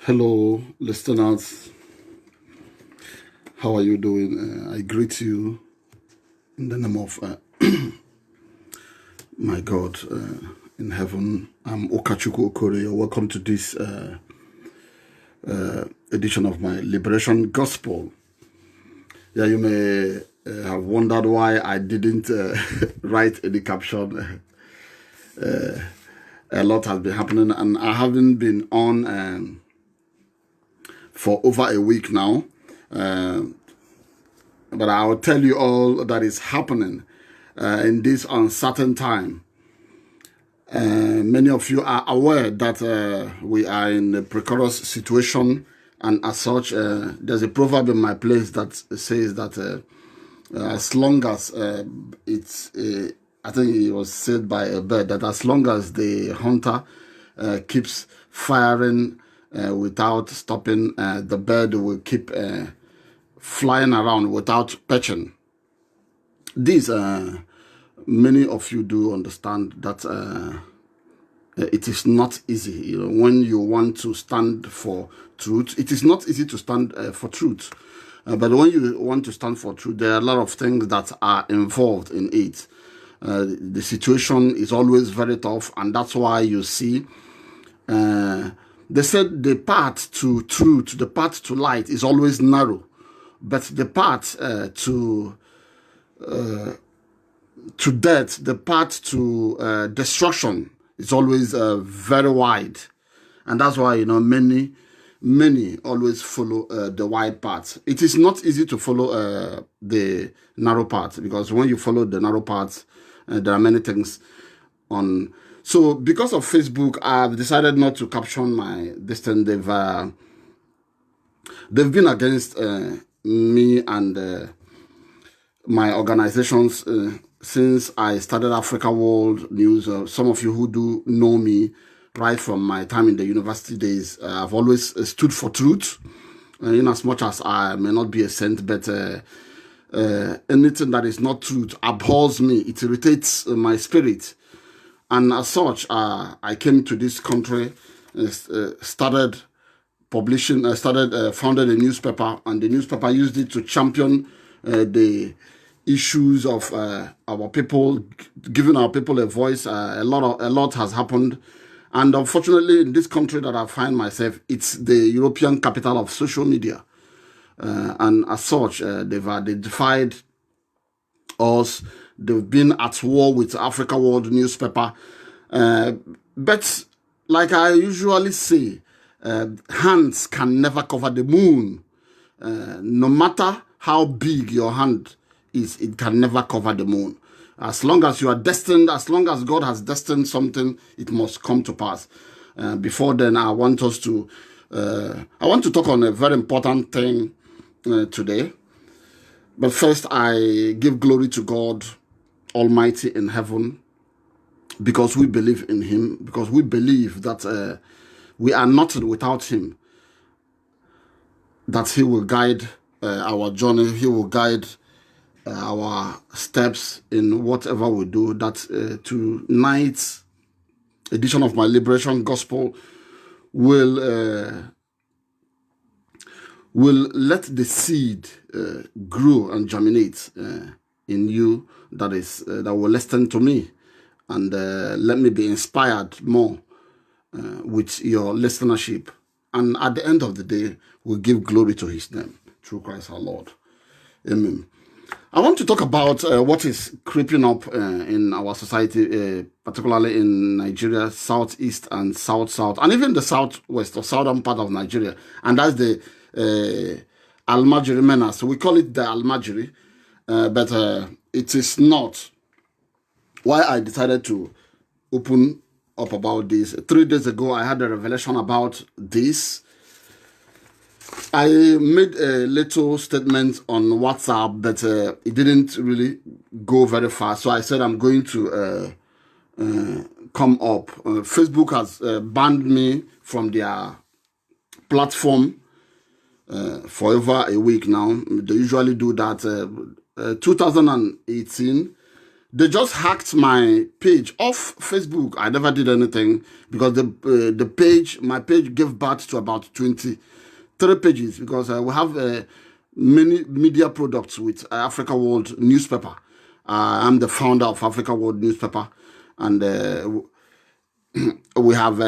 Hello, listeners. How are you doing? I greet you in the name of my God in heaven. I'm Ukachukwu Okorie. Welcome to this edition of my Liberation Gospel. Yeah, you may have wondered why I didn't write any caption. A lot has been happening, and I haven't been on for over a week now. But I will tell you all that is happening in this uncertain time. Many of you are aware that we are in a precarious situation, and as such, there's a proverb in my place that says that as long as I think it was said by a bird, that as long as the hunter keeps firing without stopping, the bird will keep flying around without perching. This, many of you do understand that it is not easy. You know, when you want to stand for truth, it is not easy to stand for truth. But when you want to stand for truth, there are a lot of things that are involved in it. The situation is always very tough, and that's why you see they said the path to truth, the path to light is always narrow, but the path to death, the path to destruction is always very wide. And that's why, you know, many many always follow the wide path. It is not easy to follow the narrow path, because when you follow the narrow path, there are many things on. So because of Facebook, I've decided not to caption my distance. They've been against me and my organizations since I started Africa World News. Some of you who do know me right from my time in the university days, I've always stood for truth, in as much as I may not be a saint, but anything that is not truth abhors me. It irritates my spirit. And as such, I came to this country, founded a newspaper, and the newspaper used it to champion the issues of our people, giving our people a voice. A lot has happened, and unfortunately, in this country that I find myself, it's the European capital of social media, and as such, they've identified us. They've been at war with Africa World newspaper, but like I usually say, hands can never cover the moon. No matter how big your hand is, it can never cover the moon. As long as you are destined, as long as God has destined something, it must come to pass. Before then, I want to talk on a very important thing today. But first, I give glory to God Almighty in heaven, because we believe in Him, because we believe that we are nothing without Him, that He will guide our journey, He will guide our steps in whatever we do. That tonight's edition of my Liberation Gospel will let the seed grow and germinate in you, that will listen to me, and let me be inspired more with your listenership. And at the end of the day, we'll give glory to His name, through Christ our Lord. Amen. I want to talk about what is creeping up in our society, particularly in Nigeria, southeast and south, and even the southwest or southern part of Nigeria. And that's the Almajiri menace. We call it the Almajiri, but it is not. Why I decided to open up about this. 3 days ago, I had a revelation about this. I made a little statement on WhatsApp, but it didn't really go very far. So I said I'm going to come up. Facebook has banned me from their platform for over a week now. They usually do that. 2018, they just hacked my page off Facebook. I never did anything, because my page gave birth to about 23 pages, because we have many media products with Africa World newspaper. I'm the founder of Africa World newspaper, and we have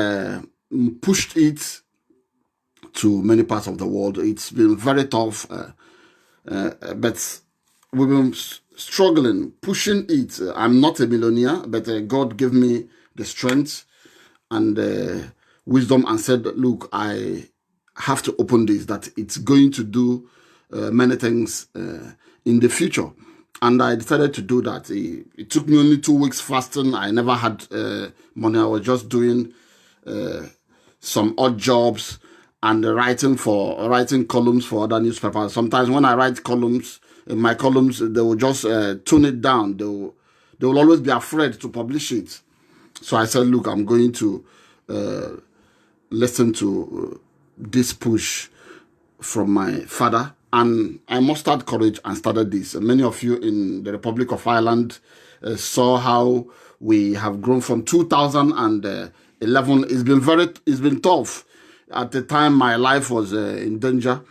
pushed it to many parts of the world. It's been very tough, but we've been struggling, pushing it. I'm not a millionaire, but God gave me the strength and wisdom, and said, look, I have to open this, that it's going to do many things in the future. And I decided to do that. It took me only 2 weeks fasting. I never had money. I was just doing some odd jobs and writing columns for other newspapers. Sometimes when I write columns, in my columns, they will just tone it down. They will always be afraid to publish it. So I said, look, I'm going to listen to this push from my father, and I mustered courage and started this. Many of you in the Republic of Ireland saw how we have grown from 2011. It's been tough. At the time, my life was in danger.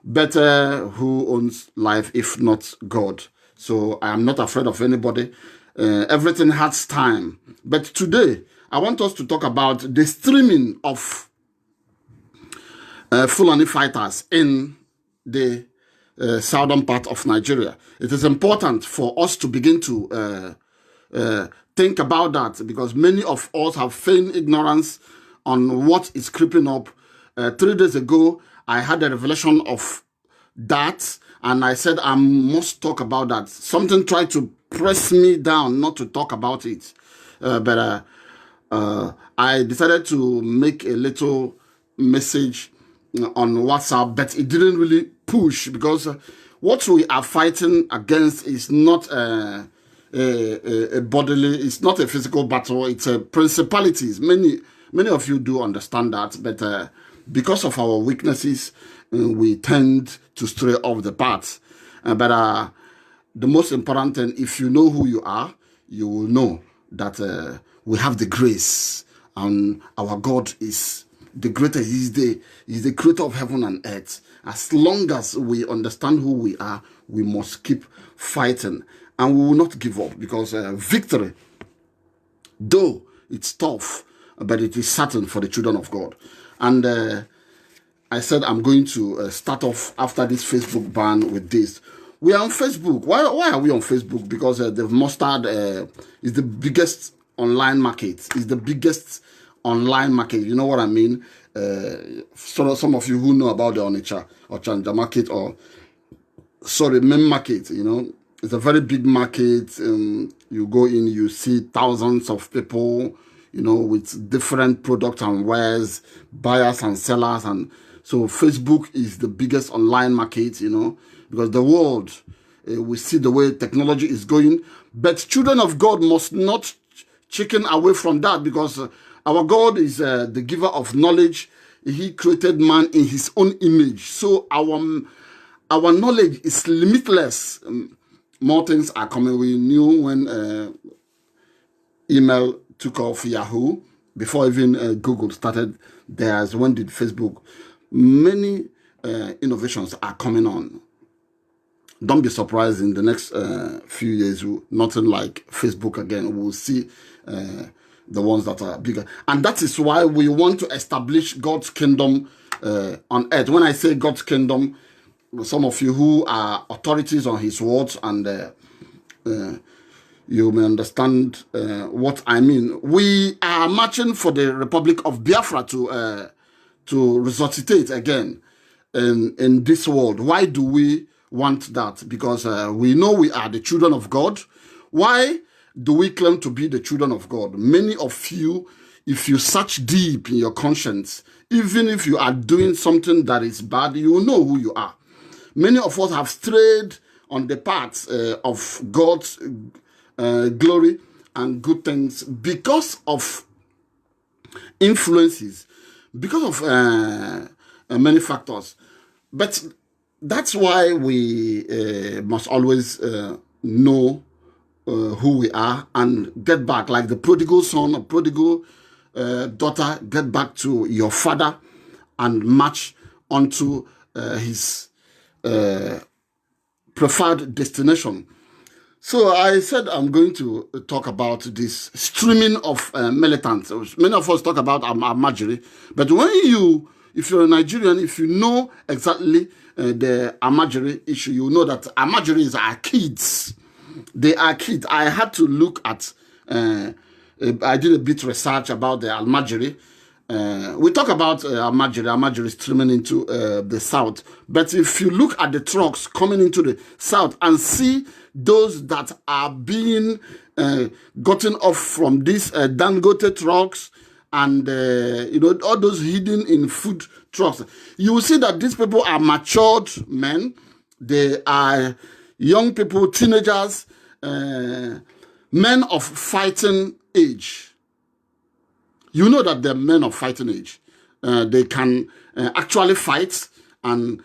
But who owns life if not God? So I am not afraid of anybody. Everything has time. But today, I want us to talk about the streaming of Fulani fighters in the southern part of Nigeria. It is important for us to begin to think about that, because many of us have feigned ignorance on what is creeping up 3 days ago, I had a revelation of that, and I said I must talk about that. Something tried to press me down not to talk about it, but I decided to make a little message on WhatsApp, but it didn't really push, because what we are fighting against is not a bodily, it's not a physical battle, it's a principalities. Many of you do understand that, but because of our weaknesses, we tend to stray off the path. But the most important thing, if you know who you are, you will know that we have the grace, and our God is the greatest. He's the creator of heaven and earth. As long as we understand who we are, we must keep fighting, and we will not give up, because victory, though it's tough, but it is certain for the children of God. And I said I'm going to start off after this Facebook ban with this. We are on Facebook. Why are we on Facebook? Because the mustard is the biggest online market. It's the biggest online market. You know what I mean? So some of you who know about the Onitsha or Chanja market, or sorry, main market, you know, it's a very big market. You go in, you see thousands of people, you know, with different products and wares, buyers and sellers. And so Facebook is the biggest online market, you know, because the world, we see the way technology is going. But children of God must not chicken away from that, because our God is the giver of knowledge. He created man in his own image. So our knowledge is limitless. More things are coming. We knew when email took off, Yahoo, before even Google started theirs. When did Facebook? Many innovations are coming on. Don't be surprised in the next few years, nothing like Facebook again. We'll see the ones that are bigger. And that is why we want to establish God's kingdom on earth. When I say God's kingdom, some of you who are authorities on his words, and you may understand what I mean. We are marching for the Republic of Biafra to resuscitate again in this world. Why do we want that? Because we know we are the children of God. Why do we claim to be the children of God? Many of you, if you search deep in your conscience, even if you are doing something that is bad, you will know who you are. Many of us have strayed on the path of God's glory and good things because of influences, because of many factors. But that's why we must always know who we are and get back, like the prodigal son or prodigal daughter, get back to your father and march onto his preferred destination. So I said I'm going to talk about this streaming of militants. Many of us talk about Amajiri, but if you're a Nigerian, if you know exactly the Amajiri issue, you know that Amajiris are kids. They are kids. I had to look at, I did a bit research about the Almajiri. We talk about Almajiri streaming into the south. But if you look at the trucks coming into the south and see those that are being gotten off from these Dangote trucks and, you know, all those hidden in food trucks, you will see that these people are matured men. They are young people, teenagers, men of fighting age. You know that they're men of fighting age. They can actually fight and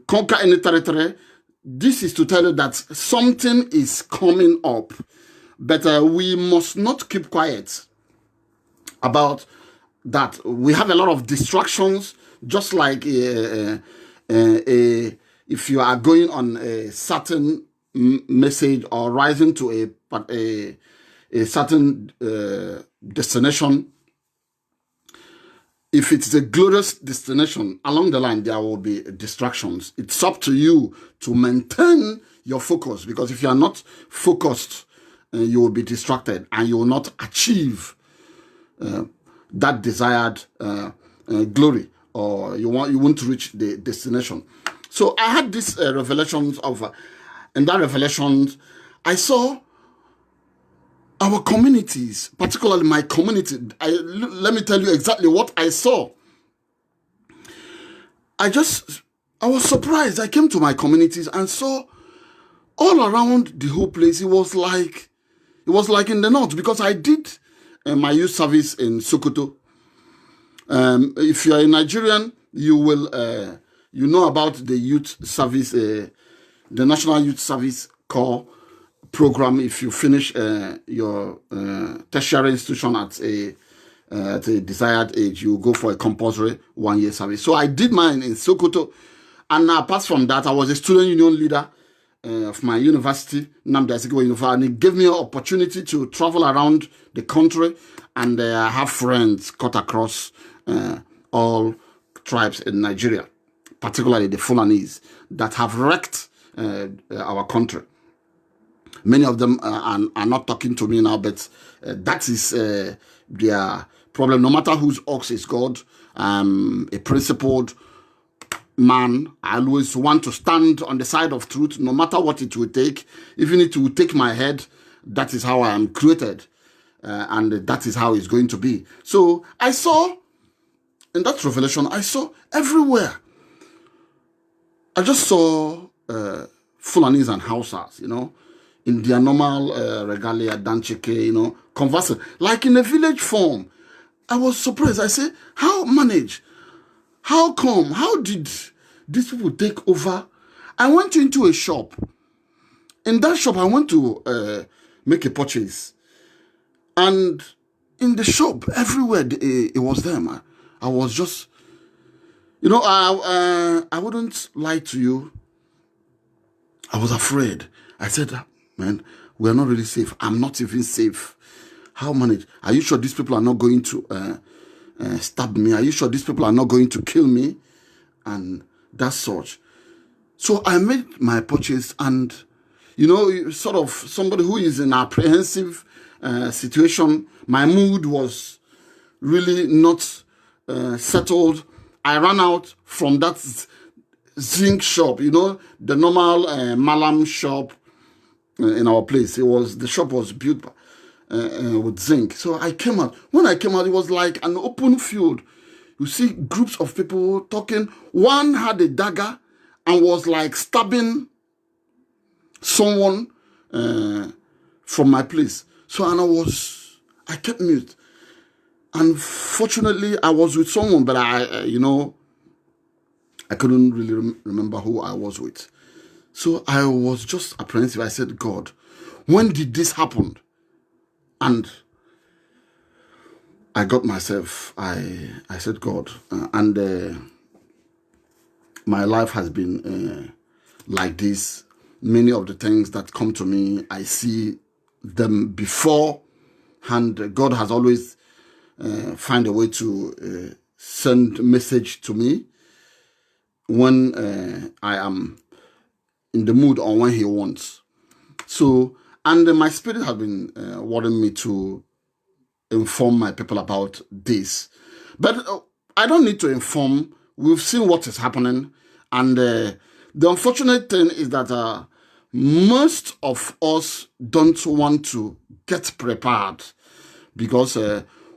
conquer any territory. This is to tell you that something is coming up. But we must not keep quiet about that. We have a lot of distractions, just like if you are going on a certain message or rising to a certain destination. If it's a glorious destination, along the line, there will be distractions. It's up to you to maintain your focus, because if you are not focused, you will be distracted and you will not achieve that desired glory, or you won't reach the destination. So I had this revelations of, in that revelation, I saw our communities, particularly my community. Let me tell you exactly what I saw. I was surprised. I came to my communities and saw all around the whole place. It was like in the north, because I did my youth service in Sokoto. If you are a Nigerian, you will you know about the youth service, the National Youth Service Corps program. If you finish your tertiary institution at a desired age, you go for a compulsory 1-year service. So I did mine in Sokoto, and apart from that, I was a student union leader of my university, Nnamdi Azikiwe University, and it gave me an opportunity to travel around the country and have friends cut across all tribes in Nigeria, particularly the Fulanis that have wrecked our country. Many of them are not talking to me now, but that is their problem. No matter whose ox is God, a principled man, I always want to stand on the side of truth, no matter what it will take. Even if it will take my head, that is how I am created, and that is how it's going to be. So I saw, in that revelation, I saw everywhere. I just saw Fulanis and Hausas, in their normal regalia, danchike, conversing, like in a village form. I was surprised. I said, how manage? How come? How did these people take over? I went into a shop. In that shop, I went to make a purchase. And in the shop, everywhere, it was them. I was just, I wouldn't lie to you. I was afraid. I said, man, we're not really safe. I'm not even safe. How manage? Are you sure these people are not going to stab me? Are you sure these people are not going to kill me? And that's such. So I made my purchase, and, sort of somebody who is in an apprehensive situation, my mood was really not settled. I ran out from that zinc shop, the normal malam shop in our place. The shop was built with zinc. So I came out. When I came out, it was like an open field. You see groups of people talking. One had a dagger and was like stabbing someone from my place. So, and I kept mute. Unfortunately, I was with someone, but I couldn't really remember who I was with. So I was just apprehensive. I said, God, when did this happen? And I got myself, I said, God, and my life has been like this. Many of the things that come to me, I see them before, and God has always find a way to send message to me when I am in the mood or when he wants. So, and my spirit has been wanting me to inform my people about this. But I don't need to inform. We've seen what is happening. And the unfortunate thing is that most of us don't want to get prepared, because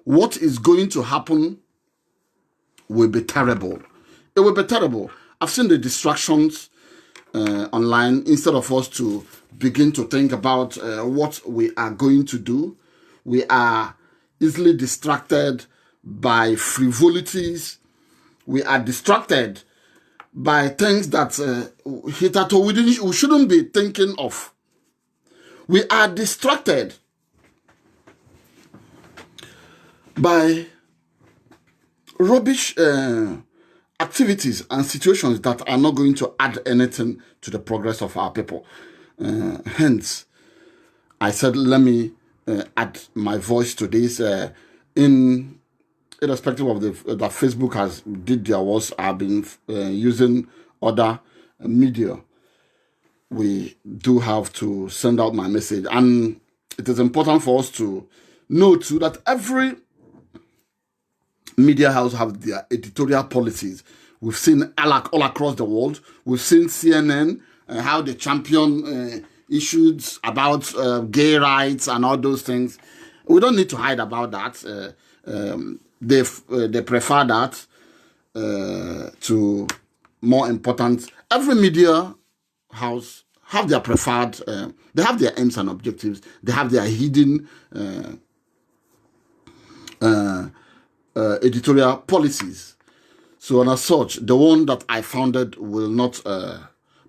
what is going to happen will be terrible. It will be terrible. I've seen the distractions online. Instead of us to begin to think about what we are going to do, we are easily distracted by frivolities. We are distracted by things that hitherto we shouldn't be thinking of. We are distracted by rubbish activities and situations that are not going to add anything to the progress of our people. Hence, I said, let me add my voice to this. Irrespective of that Facebook has did their worst, I've been using other media. We do have to send out my message, and it is important for us to know too that every media houses have their editorial policies. We've seen all across the world. We've seen CNN, how they champion issues about gay rights and all those things. We don't need to hide about that. They prefer that to more important. Every media house have their preferred, they have their aims and objectives. They have their hidden editorial policies. So, and as such, the one that I founded will not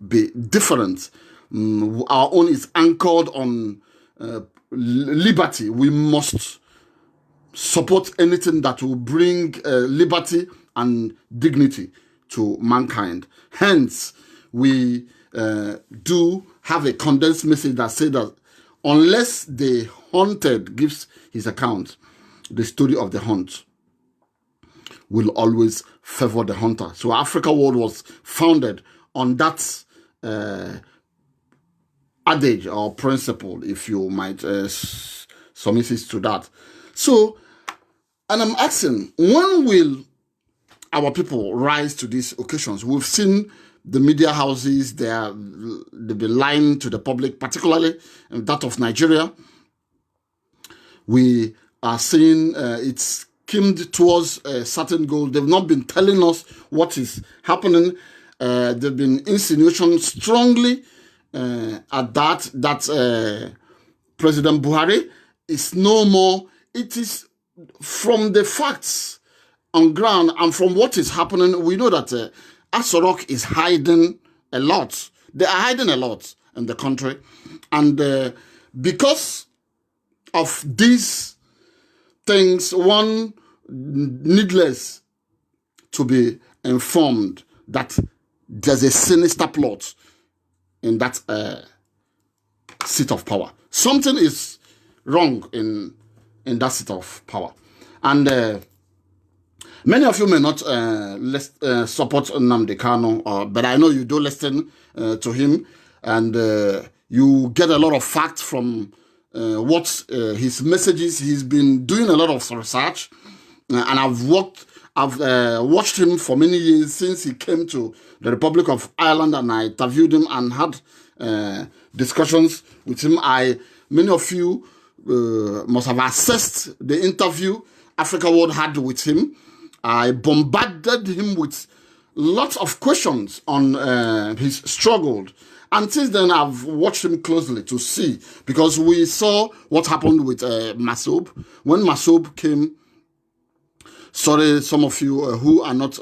be different. Our own is anchored on liberty. We must support anything that will bring liberty and dignity to mankind. Hence, we do have a condensed message that says that unless the hunted gives his account, the story of the hunt will always favor the hunter. So Africa World was founded on that adage or principle, if you might submit it to that. So, and I'm asking, when will our people rise to these occasions? We've seen the media houses, they've been lying to the public, particularly that of Nigeria. We are seeing it's skimmed towards a certain goal. They've not been telling us what is happening. There've been insinuations strongly at that President Buhari is no more. It is from the facts on ground and from what is happening, we know that Asorok is hiding a lot. They are hiding a lot in the country. And because of these things, one needless to be informed that there's a sinister plot in that seat of power. Something is wrong in that seat of power. And many of you may not support Nnamdi Kanu, but I know you do listen to him, and you get a lot of facts from what his messages. He's been doing a lot of research, and I've watched him for many years since he came to the Republic of Ireland, and I interviewed him and had discussions with him. Many of you must have accessed the interview Africa World had with him. I bombarded him with lots of questions on his struggle. And since then, I've watched him closely to see, because we saw what happened with Masob. When Masob came, sorry, some of you who are not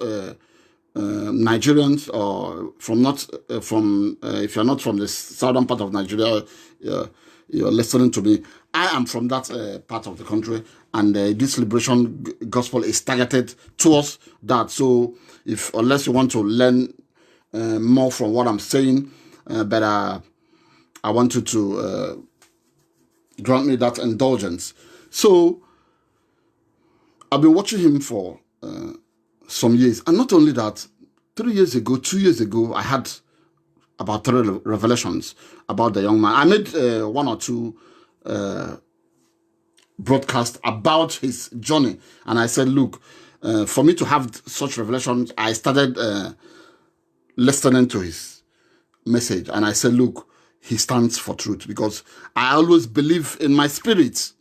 Nigerians, or if you're not from the southern part of Nigeria, you're listening to me. I am from that part of the country, and this liberation gospel is targeted towards that. So, unless you want to learn more from what I'm saying, but I want you to grant me that indulgence. So, I've been watching him for some years, and not only that, 2 years ago, I had about 3 revelations about the young man. I made 1 or 2 broadcasts about his journey, and I said, look, for me to have such revelations, I started listening to his message, and I said, look, he stands for truth, because I always believe in my spirit,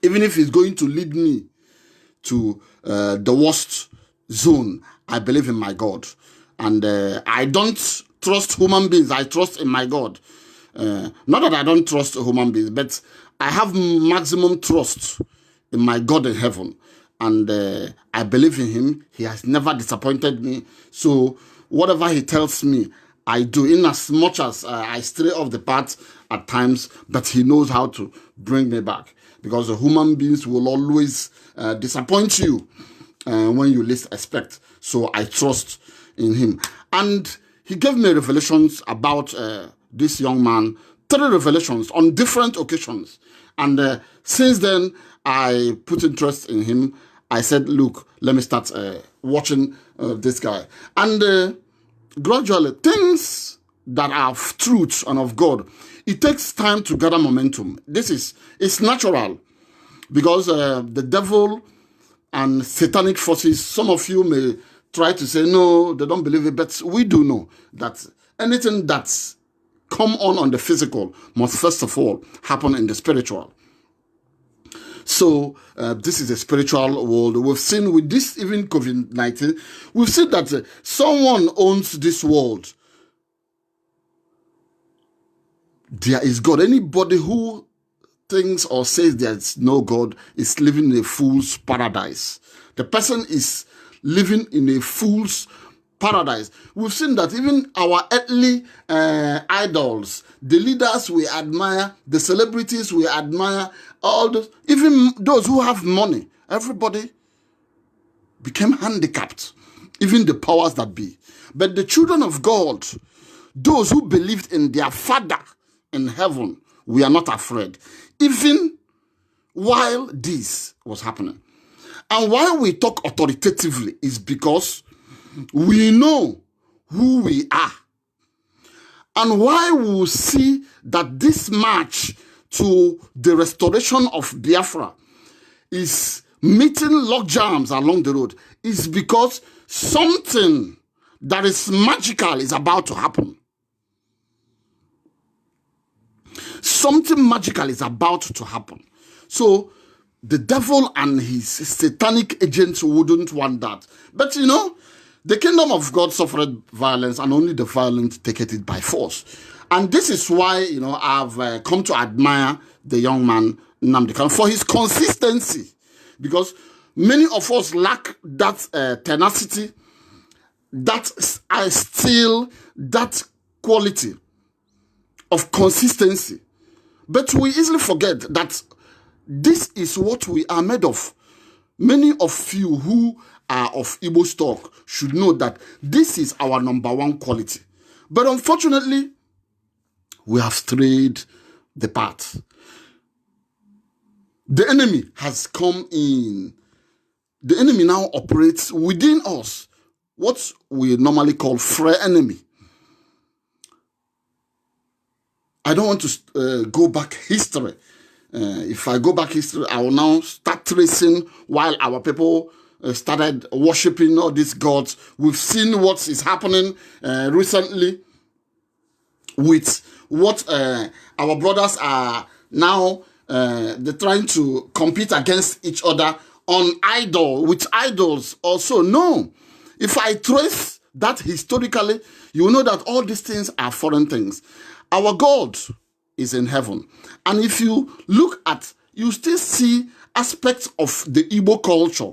even if he's going to lead me to the worst zone, I believe in my God. And I don't trust human beings, I trust in my God. Not that I don't trust human beings, but I have maximum trust in my God in heaven. And I believe in him. He has never disappointed me. So whatever he tells me, I do, in as much as I stray off the path at times, but he knows how to bring me back. Because the human beings will always disappoint you when you least expect. So I trust in him. And he gave me revelations about this young man, 3 revelations on different occasions. And since then, I put interest in him. I said, look, let me start watching this guy. And gradually, things that are of truth and of God, it takes time to gather momentum. It's natural, because the devil and satanic forces. Some of you may try to say, no, they don't believe it, but we do know that anything that's come on the physical must first of all happen in the spiritual. So this is a spiritual world. We've seen with this, even COVID-19, we've seen that someone owns this world. There is God. Anybody who thinks or says there's no God is living in a fool's paradise. The person is living in a fool's paradise. We've seen that even our earthly idols, the leaders we admire, the celebrities we admire, all those, even those who have money, everybody became handicapped, even the powers that be. But the children of God, those who believed in their Father in heaven, we are not afraid, even while this was happening. And why we talk authoritatively is because we know who we are. And why we will see that this march to the restoration of Biafra is meeting logjams along the road is because something that is magical is about to happen. Something magical is about to happen. So the devil and his satanic agents wouldn't want that. But you know, the kingdom of God suffered violence, and only the violent take it by force. And this is why, you know, I've come to admire the young man Nnamdi Kanu for his consistency, because many of us lack that tenacity, that still that quality of consistency. But we easily forget that this is what we are made of. Many of you who are of Igbo stock should know that this is our number one quality. But unfortunately, we have strayed the path. The enemy has come in. The enemy now operates within us, what we normally call free enemy. I don't want to go back history. If I go back history, I will now start tracing while our people started worshiping all these gods. We've seen what is happening recently with what our brothers are now, they're trying to compete against each other on with idols also. No. If I trace that historically, you will know that all these things are foreign things. Our God is in heaven. And if you look at, you still see aspects of the Igbo culture.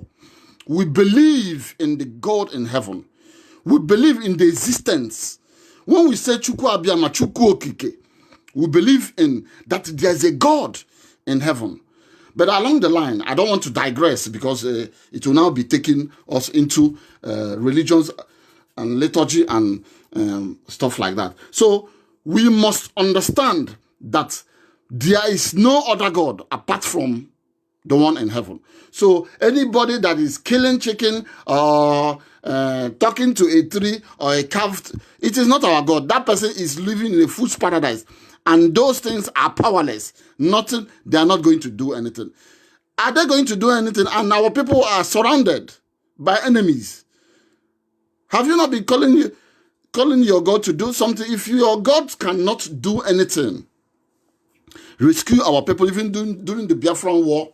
We believe in the God in heaven. We believe in the existence. When we say Chukwu Abiyama, Chukwu Okike, we believe in that there's a God in heaven. But along the line, I don't want to digress because it will now be taking us into religions and liturgy and stuff like that. So we must understand that there is no other God apart from the one in heaven. So anybody that is killing chicken or talking to a tree or a calf, it is not our God. That person is living in a fool's paradise. And those things are powerless. Nothing, they are not going to do anything. Are they going to do anything? And our people are surrounded by enemies. Have you not been calling your God to do something? If your God cannot do anything, rescue our people, even during the Biafran war,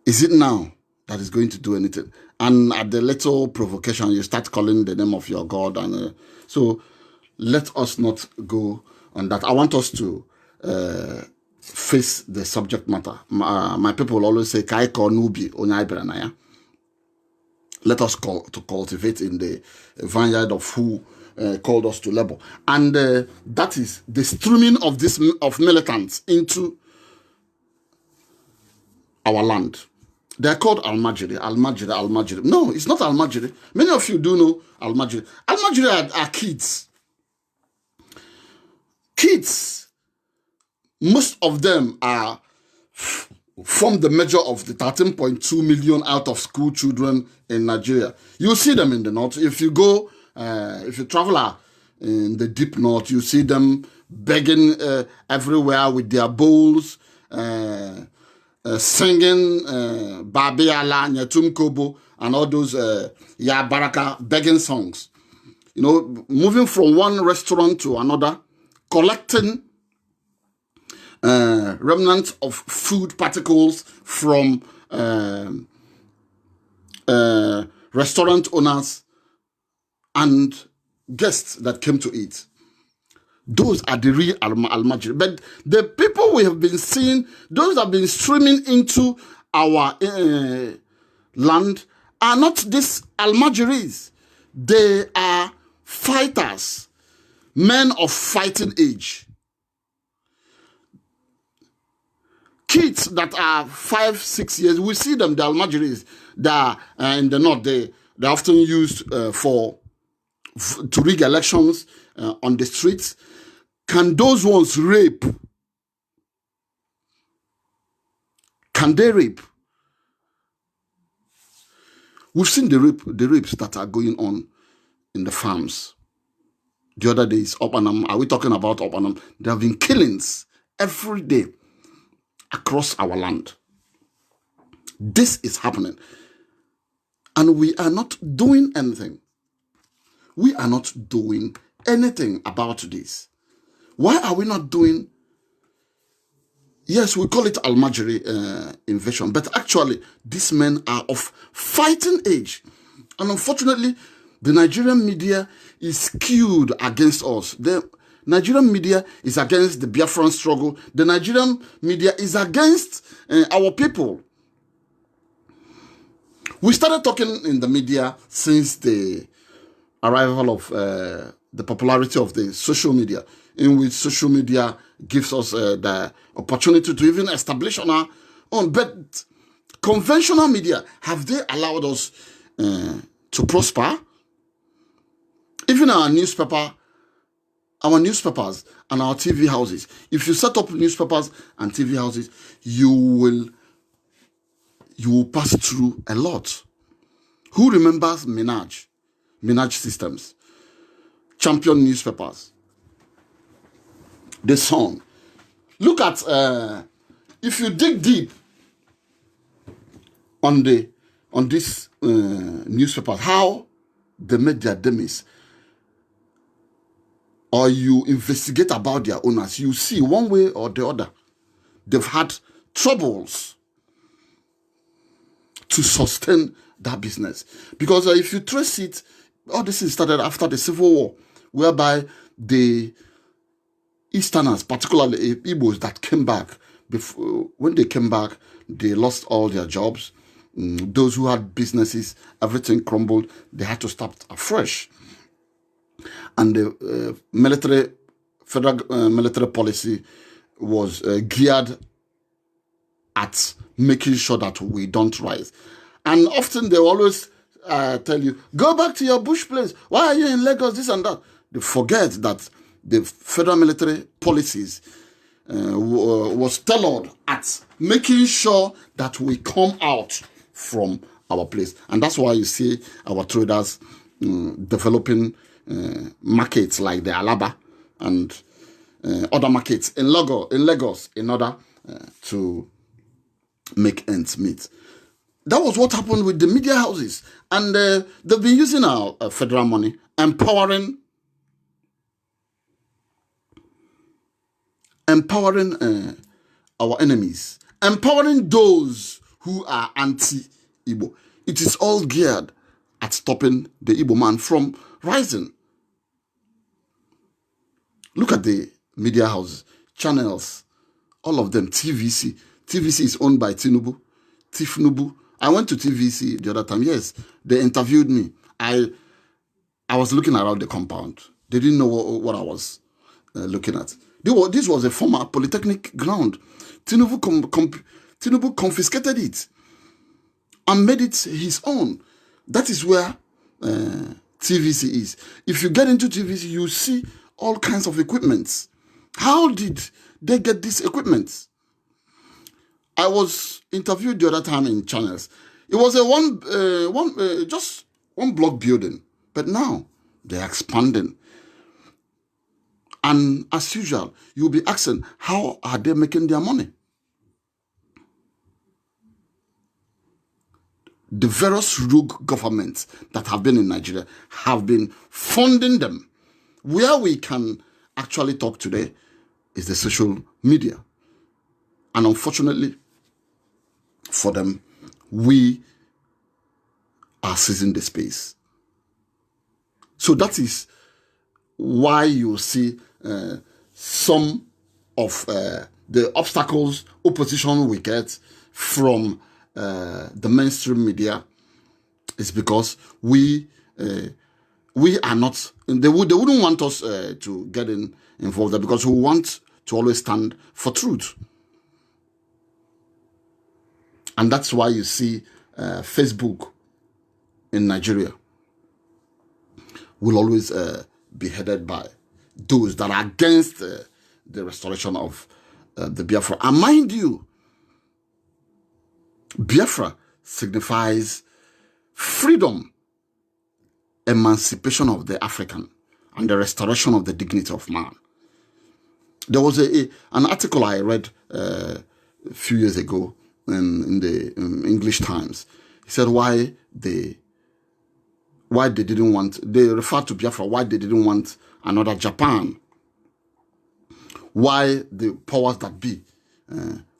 is it now that is going to do anything? And at the little provocation, you start calling the name of your God. And so let us not go on that. I want us to face the subject matter. My people always say, Kaiko Nubi Onyaibranaya. Let us cultivate in the vineyard of who called us to labor. And that is the streaming of militants into our land. They're called Almajiri. No, it's not Almajiri. Many of you do know Almajiri. Almajiri are kids. Kids, most of them are from the measure of the 13.2 million out of school children in Nigeria. You see them in the north. If you go, if you travel in the deep north, you see them begging everywhere with their bowls. singing Babiala, Nyetum Kobo, and all those Ya Baraka begging songs. You know, moving from one restaurant to another, collecting remnants of food particles from restaurant owners and guests that came to eat. Those are the real Almajiri. But the people we have been seeing, those that have been streaming into our land, are not these Almajiris. They are fighters, men of fighting age. Kids that are 5, 6 years, we see them, the Almajiris, that are in the north, they're often used to rig elections on the streets. Can those ones rape? Can they rape? We've seen the rapes that are going on in the farms. The other day is Opanam. Are we talking about Opanam? There have been killings every day across our land. This is happening. And we are not doing anything. We are not doing anything about this. Why are we not doing? Yes, we call it Almajiri invasion, but actually, these men are of fighting age. And unfortunately, the Nigerian media is skewed against us. The Nigerian media is against the Biafran struggle. The Nigerian media is against our people. We started talking in the media since the arrival of the popularity of the social media, in which social media gives us the opportunity to even establish on our own. But conventional media, have they allowed us to prosper? Even our newspapers and our TV houses. If you set up newspapers and TV houses, you will pass through a lot. Who remembers Minaj Systems, Champion Newspapers, the song? Look at, if you dig deep on this newspaper, how they made their demise, or you investigate about their owners, you see one way or the other, they've had troubles to sustain that business. Because if you trace it, all this is started after the Civil War, whereby the Easterners, particularly Igbos that came back, when they came back, they lost all their jobs. Those who had businesses, everything crumbled. They had to start afresh. And the federal military policy was geared at making sure that we don't rise. And often they always tell you, go back to your bush place. Why are you in Lagos, this and that? They forget that the federal military policies was tailored at making sure that we come out from our place. And that's why you see our traders developing markets like the Alaba and other markets in Lagos in order to make ends meet. That was what happened with the media houses. And they've been using our federal money, empowering our enemies, empowering those who are anti-Igbo. It is all geared at stopping the Igbo man from rising. Look at the media houses, channels, all of them, TVC. TVC is owned by Tinubu, Tifnubu. I went to TVC the other time. Yes, they interviewed me. I was looking around the compound. They didn't know what I was looking at. This was a former polytechnic ground. Tinubu confiscated it and made it his own. That is where TVC is. If you get into TVC, you see all kinds of equipments. How did they get these equipments? I was interviewed the other time in channels. It was a just one block building, but now they're expanding. And as usual, you'll be asking, how are they making their money? the various rogue governments that have been in Nigeria have been funding them. Where we can actually talk today is the social media. And unfortunately for them, we are seizing the space. So that is why you see some of the obstacles opposition will get from the mainstream media is because we are not, they wouldn't want us to get involved there, because we want to always stand for truth. And that's why you see Facebook in Nigeria will always be headed by those that are against the restoration of the Biafra. And mind you, Biafra signifies freedom, emancipation of the African, and the restoration of the dignity of man. There was an article I read a few years ago in the English Times. He said why they didn't want, they referred to Biafra, why they didn't want another Japan, why the powers that be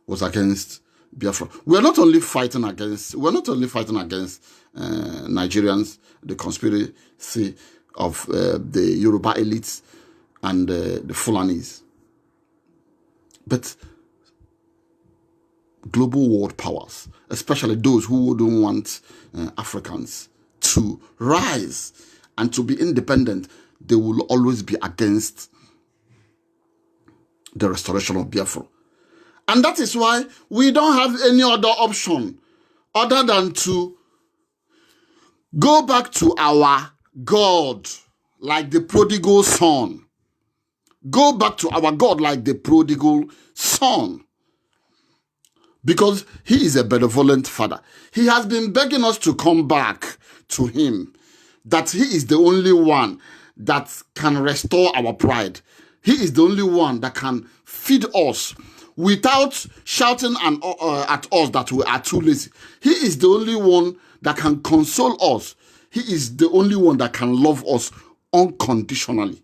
was against Biafra. We're not only fighting against Nigerians, the conspiracy of the Yoruba elites and the Fulanis, but global world powers, especially those who wouldn't want Africans to rise and to be independent. They will always be against the restoration of Biafra. And that is why we don't have any other option other than to go back to our God like the prodigal son. Go back to our God like the prodigal son. Because he is a benevolent father. He has been begging us to come back to him. That he is the only one that can restore our pride. He is the only one that can feed us without shouting at us that we are too lazy. He is the only one that can console us. He is the only one that can love us unconditionally.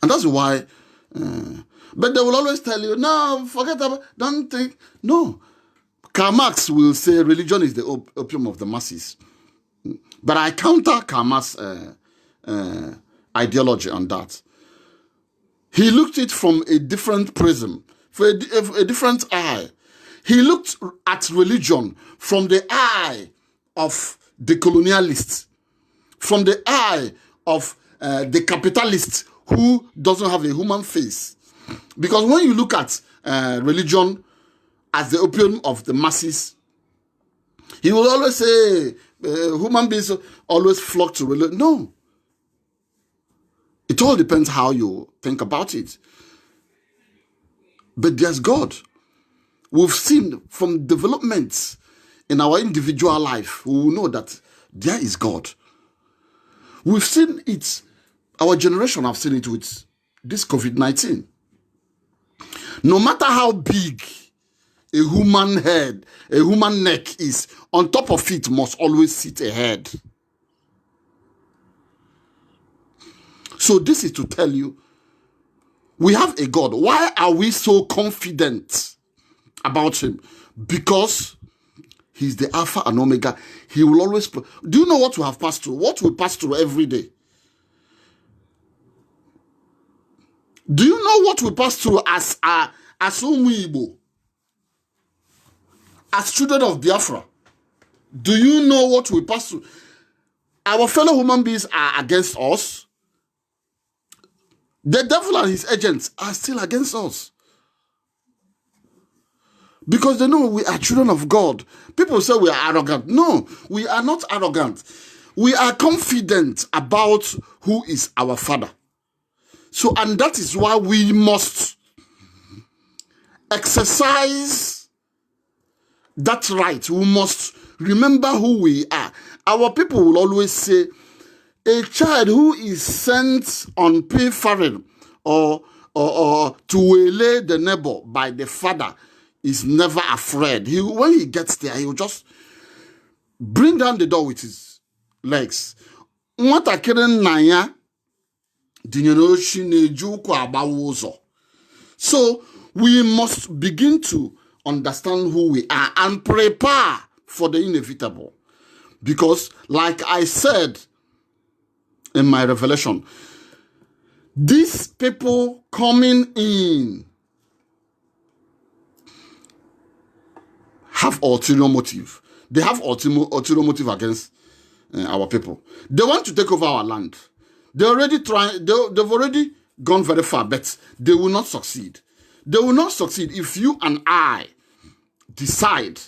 And that's why, but they will always tell you, no, forget about, don't think, no. Karl Marx will say religion is the opium of the masses. But I counter Karl Marx's ideology on that. He looked at it from a different prism, for a different eye. He looked at religion from the eye of the colonialists, from the eye of the capitalist who doesn't have a human face. Because when you look at religion as the opium of the masses, he will always say human beings always flock to religion. No. It all depends how you think about it. But there's God. We've seen from developments in our individual life, we will know that there is God. We've seen it, our generation have seen it with this COVID-19. No matter how big a human head, a human neck is, on top of it must always sit a head. So this is to tell you, we have a God. Why are we so confident about him? Because he's the Alpha and Omega. He will always... Do you know what we have passed through? What we pass through every day? Do you know what we pass through as Umuibo? As children of Biafra? Do you know what we pass through? Our fellow human beings are against us. The devil and his agents are still against us. Because they know we are children of God. People say we are arrogant. No, we are not arrogant. We are confident about who is our Father. So, and that is why we must exercise that right. We must remember who we are. Our people will always say, a child who is sent on pilfering or to waylay the neighbor by the father is never afraid. When he gets there, he will just bring down the door with his legs. So we must begin to understand who we are and prepare for the inevitable. Because like I said in my revelation, these people coming in have ulterior motive. They have ulterior motive against our people. They want to take over our land. They've already gone very far, but they will not succeed. They will not succeed if you and I decide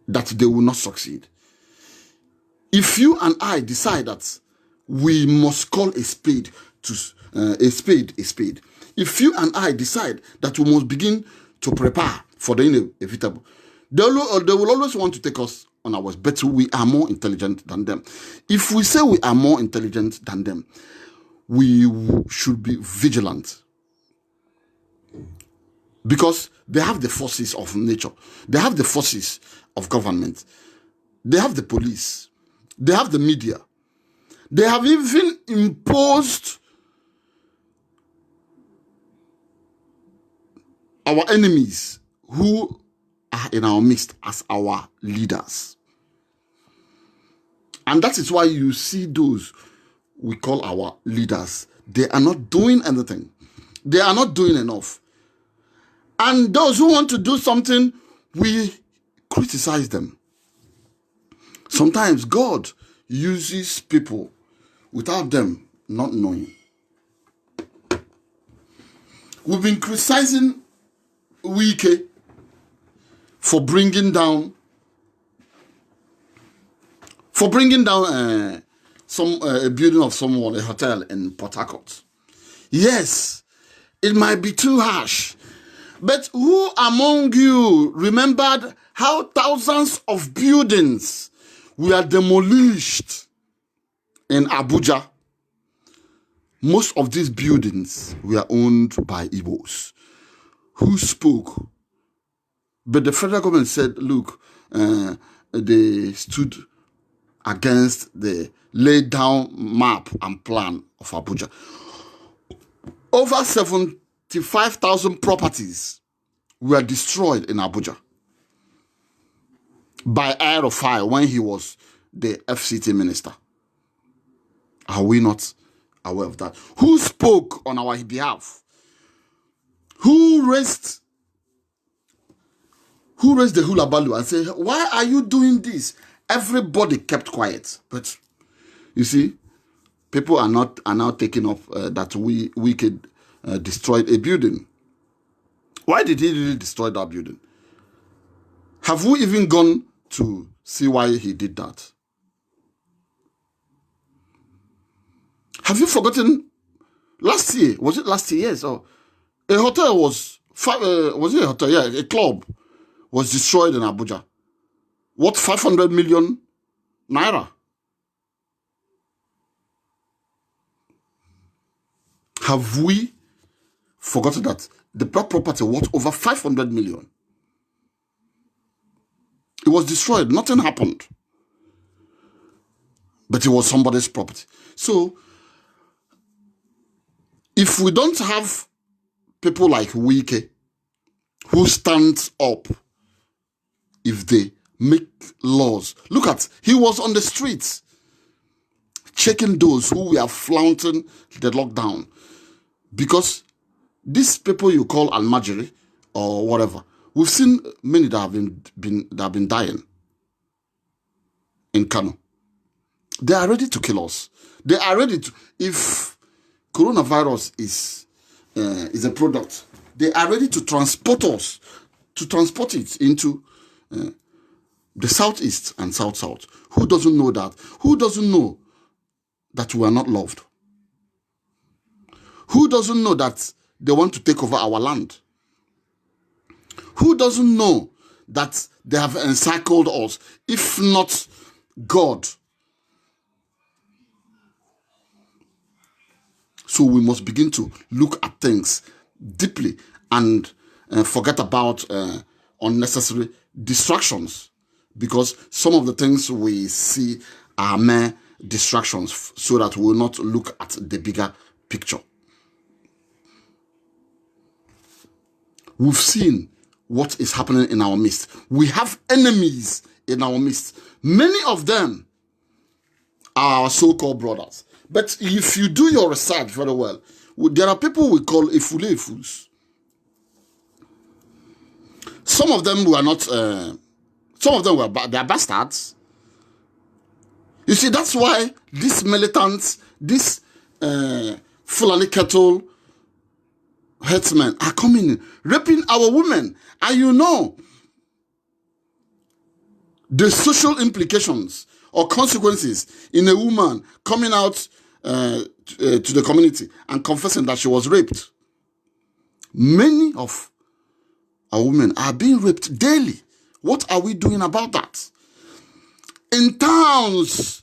that they will not succeed. If you and I decide that we must call a spade a spade. If you and I decide that we must begin to prepare for the inevitable, they will always want to take us on our worst, but we are more intelligent than them. If we say we are more intelligent than them, we should be vigilant. Because they have the forces of nature. They have the forces of government. They have the police. They have the media. They have even imposed our enemies who are in our midst as our leaders. And that is why you see those we call our leaders. They are not doing anything. They are not doing enough. And those who want to do something, we criticize them. Sometimes God uses people without them not knowing. We've been criticizing Wike for bringing down a building of someone, a hotel in Port Harcourt. Yes, it might be too harsh. But who among you remembered how thousands of buildings were demolished in Abuja? Most of these buildings were owned by Igbos who spoke. But the federal government said, look, they stood against the laid down map and plan of Abuja. Over 75,000 properties were destroyed in Abuja by Aerofire when he was the FCT minister. Are we not aware of that? Who spoke on our behalf? Who raised the hula balu and said, why are you doing this? Everybody kept quiet. But you see, people are now taking up that we could destroy a building. Why did he really destroy that building? Have we even gone to see why he did that? Have you forgotten last year? Was it last year? Yes. Oh, a hotel was it a hotel? Yeah, a club was destroyed in Abuja. What, 500 million naira? Have we forgotten that the property worth over 500 million? It was destroyed. Nothing happened. But it was somebody's property. So, if we don't have people like Wike who stands up if they make laws. Look at, he was on the streets checking those who were flaunting the lockdown. Because these people you call Almajiri or whatever, we've seen many that have been dying in Kano. They are ready to kill us. They are ready to, if coronavirus is a product, they are ready to transport it into the southeast and south-south. Who doesn't know that? Who doesn't know that we are not loved? Who doesn't know that they want to take over our land? Who doesn't know that they have encircled us, if not God? So we must begin to look at things deeply and forget about unnecessary distractions, because some of the things we see are mere distractions, so that we will not look at the bigger picture. We've seen what is happening in our midst. We have enemies in our midst. Many of them are our so-called brothers. But if you do your research very well, there are people we call efulefus. Some of them were not, some of them were, they are bastards. You see, that's why these militants, these Fulani cattle herdsmen are coming, raping our women. And you know the social implications or consequences in a woman coming out to the community and confessing that she was raped. Many of our women are being raped daily. What are we doing about that? In towns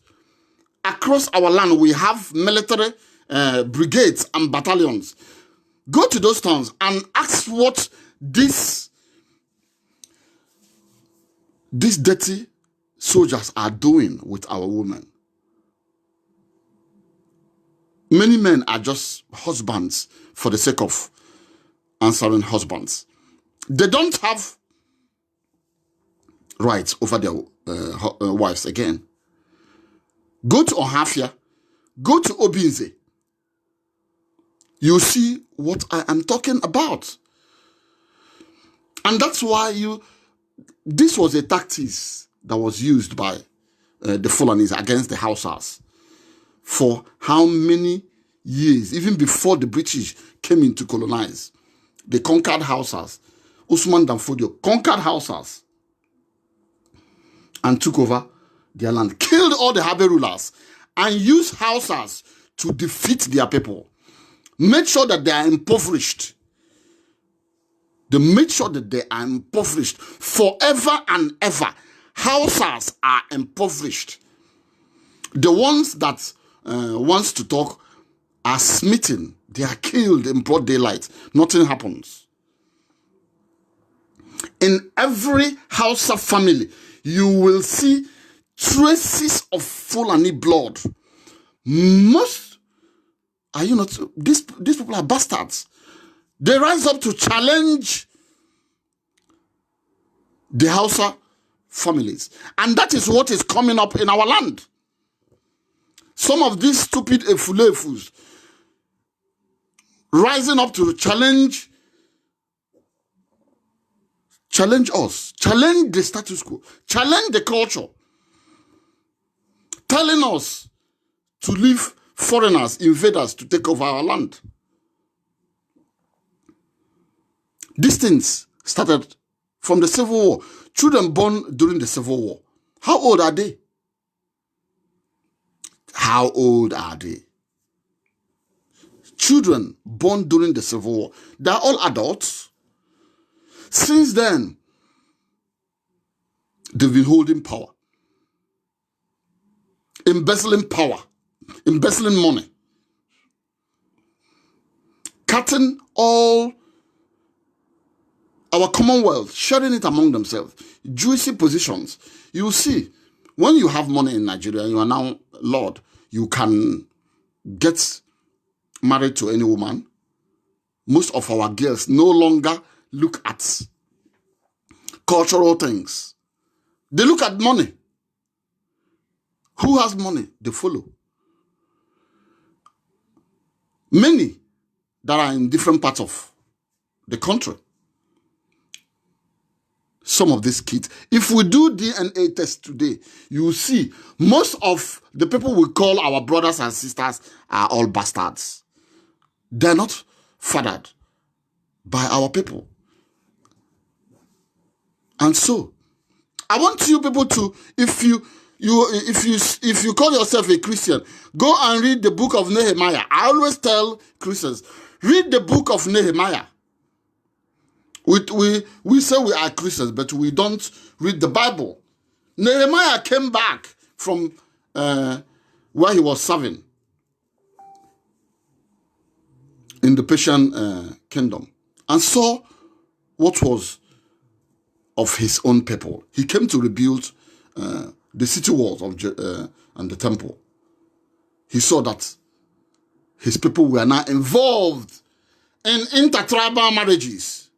across our land, we have military brigades and battalions. Go to those towns and ask what these dirty soldiers are doing with our women. Many men are just husbands for the sake of answering husbands. They don't have rights over their wives again. Go to Ohafia, go to Obinze. You see what I am talking about. And that's why this was a tactic that was used by the Fulanis against the Hausas for how many years, even before the British came in to colonize. They conquered Hausas. Usman Danfodio conquered Hausas and took over their land, killed all the Habe rulers, and used Hausas to defeat their people. Made sure that they are impoverished. They made sure that they are impoverished forever and ever. Hausas are impoverished. The ones that wants to talk are smitten. They are killed in broad daylight. Nothing happens. In every Hausa family, you will see traces of Fulani blood. Most, are you not? These people are bastards. They rise up to challenge the Hausa families. And that is what is coming up in our land. Some of these stupid efulefus rising up to challenge us, challenge the status quo, challenge the culture, telling us to leave foreigners, invaders to take over our land. These things started from the Civil War. Children born during the Civil War. How old are they? How old are they? Children born during the Civil War. They're all adults. Since then, they've been holding power. Embezzling power. Embezzling money. Cutting all our commonwealth, sharing it among themselves. Juicy positions. You see, when you have money in Nigeria, you are now Lord, you can get married to any woman. Most of our girls no longer look at cultural things. They look at money. Who has money? They follow. Many that are in different parts of the country. Some of these kids, if we do DNA test today, you will see most of the people we call our brothers and sisters are all bastards. They're not fathered by our people. And so, I want you people to, if you call yourself a Christian, go and read the book of Nehemiah. I always tell Christians, read the book of Nehemiah. We say we are Christians, but we don't read the Bible. Nehemiah came back from where he was serving in the Persian kingdom and saw what was of his own people. He came to rebuild the city walls of and the temple. He saw that his people were now involved in intertribal marriages,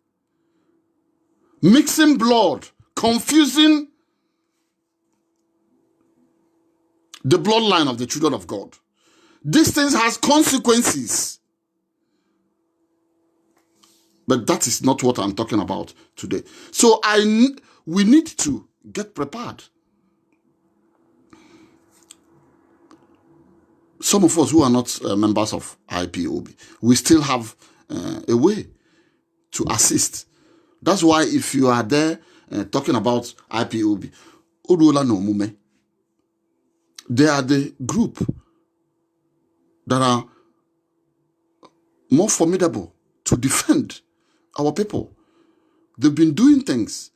mixing blood, confusing the bloodline of the children of God. These things has consequences. But that is not what I'm talking about today. So we need to get prepared. Some of us who are not members of IPOB, we still have a way to assist. That's why if you are there talking about IPOB, Oduola no Mume, they are the group that are more formidable to defend our people. They've been doing things.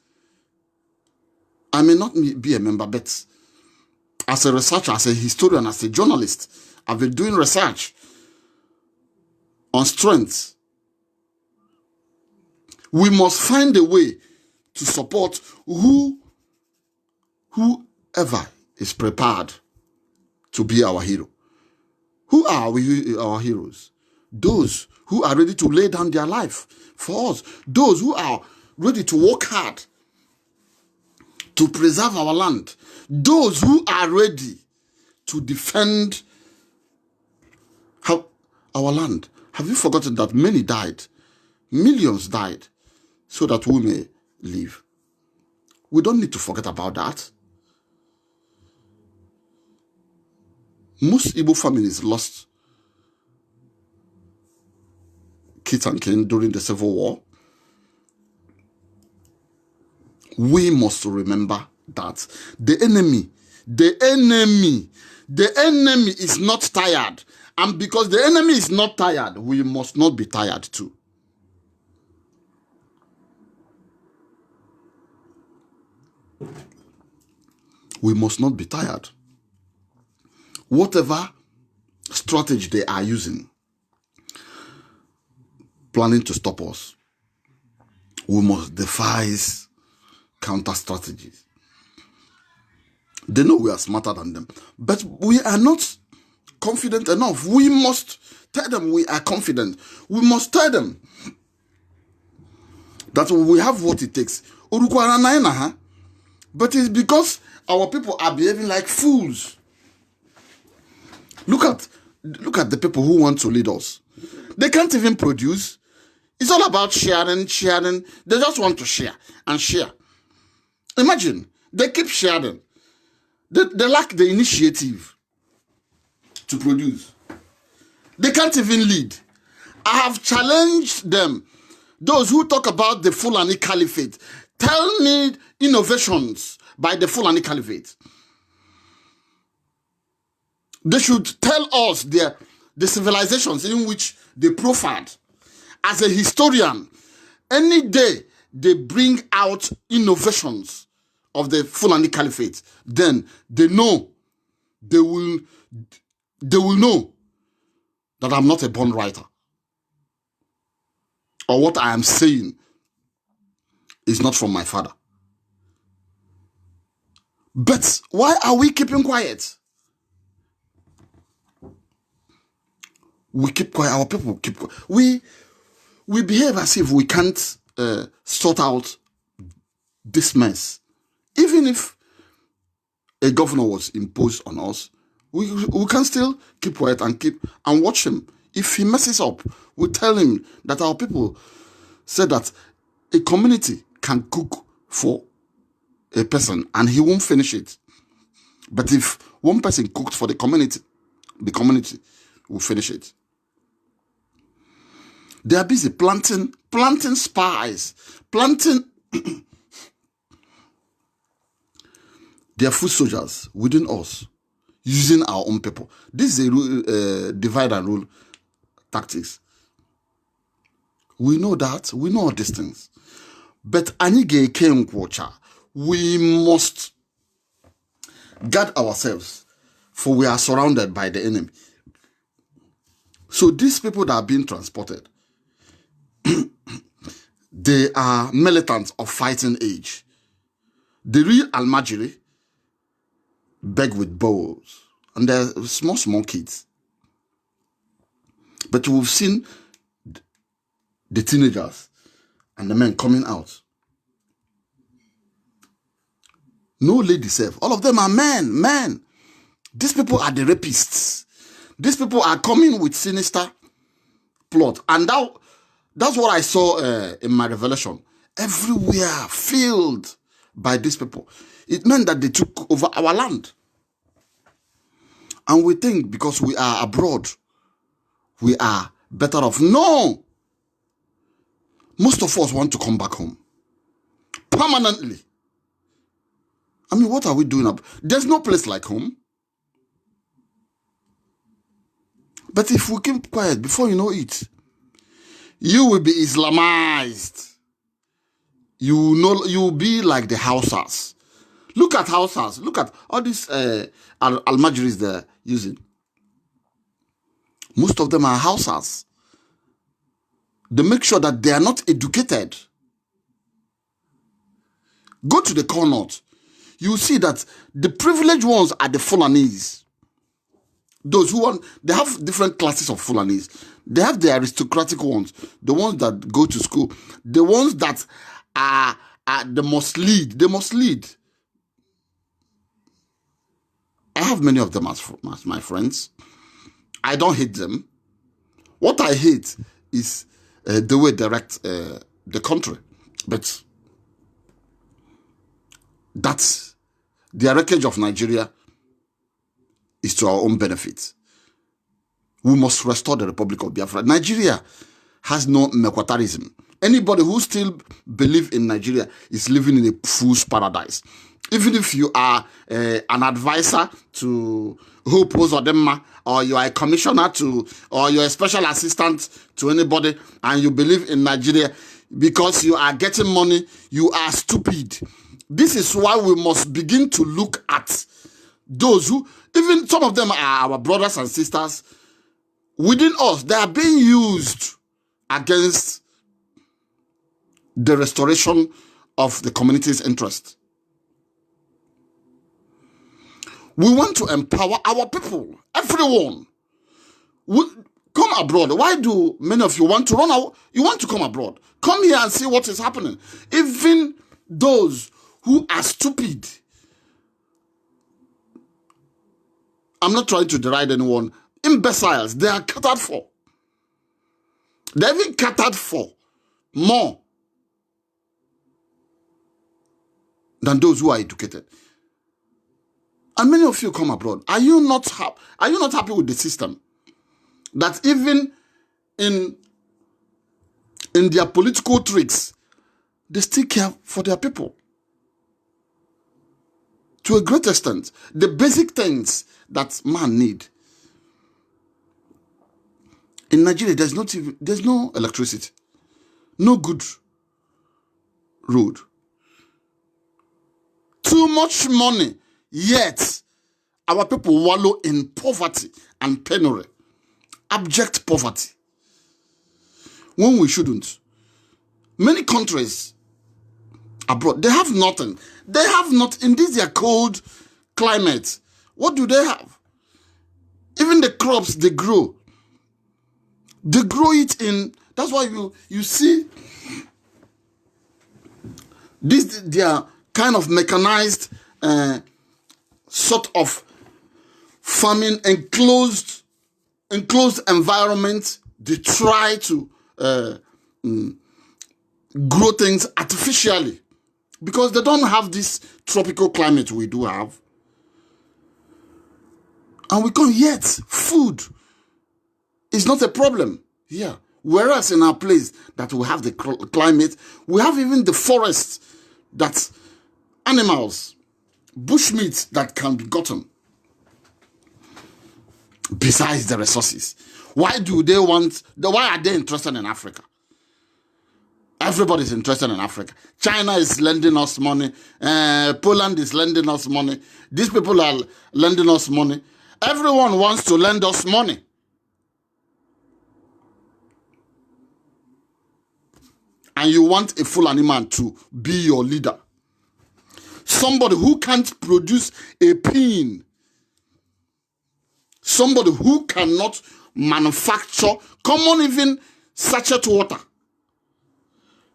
I may not be a member, but as a researcher, as a historian, as a journalist, I've been doing research on strengths. We must find a way to support whoever is prepared to be our hero. Who are our heroes? Those who are ready to lay down their life for us. Those who are ready to work hard to preserve our land. Those who are ready to defend our land. Have you forgotten that many died? Millions died so that we may live. We don't need to forget about that. Most Igbo families lost kids and kin during the Civil War. We must remember that the enemy is not tired. And because the enemy is not tired, we must not be tired too. We must not be tired. Whatever strategy they are using, planning to stop us, we must devise counter strategies. They know we are smarter than them, but we are not confident enough. We must tell them we are confident. We must tell them that we have what it takes. But it's because our people are behaving like fools. Look at the people who want to lead us. They can't even produce. It's all about sharing. They just want to share and share. Imagine, they keep sharing. They lack the initiative to produce. They can't even lead. I have challenged them. Those who talk about the Fulani Caliphate, tell me innovations by the Fulani Caliphate. They should tell us the civilizations in which they profiled. As a historian, any day they bring out innovations of the Fulani Caliphate, then they will know that I'm not a born writer. Or what I am saying is not from my father. But why are we keeping quiet? We keep quiet. Our people keep quiet. We behave as if we can't sort out this mess. Even if a governor was imposed on us, we can still keep quiet and watch him. If he messes up, we tell him that our people said that a community can cook for a person and he won't finish it. But if one person cooked for the community will finish it. They are busy planting spies, planting their foot soldiers within us, using our own people. This is a divide and rule tactics. We know that. We know all these things. But we must guard ourselves, for we are surrounded by the enemy. So these people that are being transported, They are militants of fighting age. The real Almajiri beg with bowls. And they're small kids. But we've seen the teenagers and the men coming out. No lady self. All of them are men. These people are the rapists. These people are coming with sinister plot. And that's what I saw in my revelation. Everywhere filled by these people. It meant that they took over our land. And we think because we are abroad, we are better off. No! Most of us want to come back home. Permanently. I mean, what are we doing? There's no place like home. But if we keep quiet, before you know it, you will be Islamized. You will be like the Hausas. Look at Hausas. Look at all these Almajiris they're using. Most of them are Hausas. They make sure that they are not educated. Go to the Connaught. You see that the privileged ones are the Fulanis. Those who want, they have different classes of Fulanis. They have the aristocratic ones, the ones that go to school, the ones that are the must lead. They must lead. I have many of them as my friends. I don't hate them. What I hate is the way they direct the country. But that's the wreckage of Nigeria is to our own benefit. We must restore the Republic of Biafra. Nigeria has no Mekwatarism. Anybody who still believes in Nigeria is living in a fool's paradise. Even if you are an advisor to Hope Uzodimma, or you are a commissioner to, or you're a special assistant to anybody, and you believe in Nigeria, because you are getting money, you are stupid. This is why we must begin to look at those who, even some of them are our brothers and sisters within us. They are being used against the restoration of the community's interest. We want to empower our people, everyone. Come abroad. Why do many of you want to run out? You want to come abroad. Come here and see what is happening. Even those who are stupid. I'm not trying to deride anyone. Imbeciles, they are catered for. They're even catered for more than those who are educated. And many of you come abroad. Are you not happy with the system? That even in their political tricks, they still care for their people. To a great extent, the basic things that man need. In Nigeria, there's no electricity, no good road. Too much money, yet our people wallow in poverty and penury, abject poverty, when we shouldn't. Many countries abroad, they have nothing. They have not, in this their cold climate, what do they have? Even the crops they grow it in, that's why you see this, they are kind of mechanized sort of farming, enclosed environment. They try to grow things artificially because they don't have this tropical climate we do have. And we can't yet. Food is not a problem here. Whereas in our place that we have the climate, we have even the forests that animals, bushmeat that can be gotten. Besides the resources. Why are they interested in Africa? Everybody's interested in Africa. China is lending us money. Poland is lending us money. These people are lending us money. Everyone wants to lend us money. and you want a Fulani man to be your leader. Somebody who can't produce a pin. Somebody who cannot manufacture common even sachet water.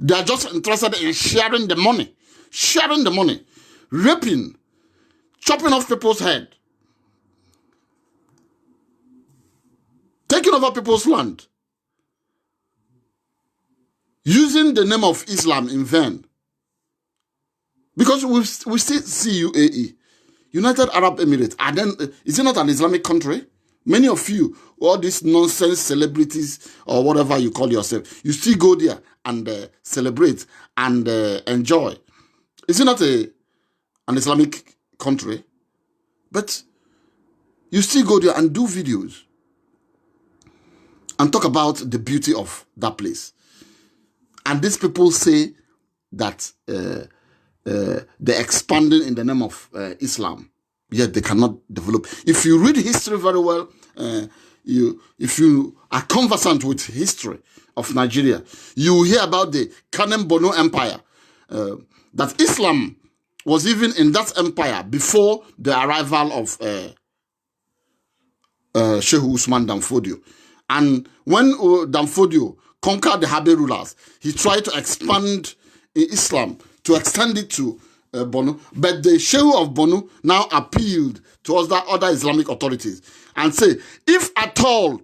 They are just interested in sharing the money. Sharing the money. Raping. Chopping off people's head. Taking over people's land. Using the name of Islam in vain. Because we still see UAE, United Arab Emirates. Is it not an Islamic country? Many of you, all these nonsense celebrities or whatever you call yourself, you still go there and celebrate and enjoy. Is it not an Islamic country? But you still go there and do videos and talk about the beauty of that place. And these people say that they're expanding in the name of Islam, yet they cannot develop. If you read history very well, if you are conversant with history of Nigeria, you will hear about the Kanem Bono Empire. That Islam was even in that empire before the arrival of Sheikh Usman Danfodio. And when Danfodio conquered the Habe rulers, he tried to expand Islam, to extend it to Borno. But the Sheikh of Borno now appealed to other Islamic authorities and say, if at all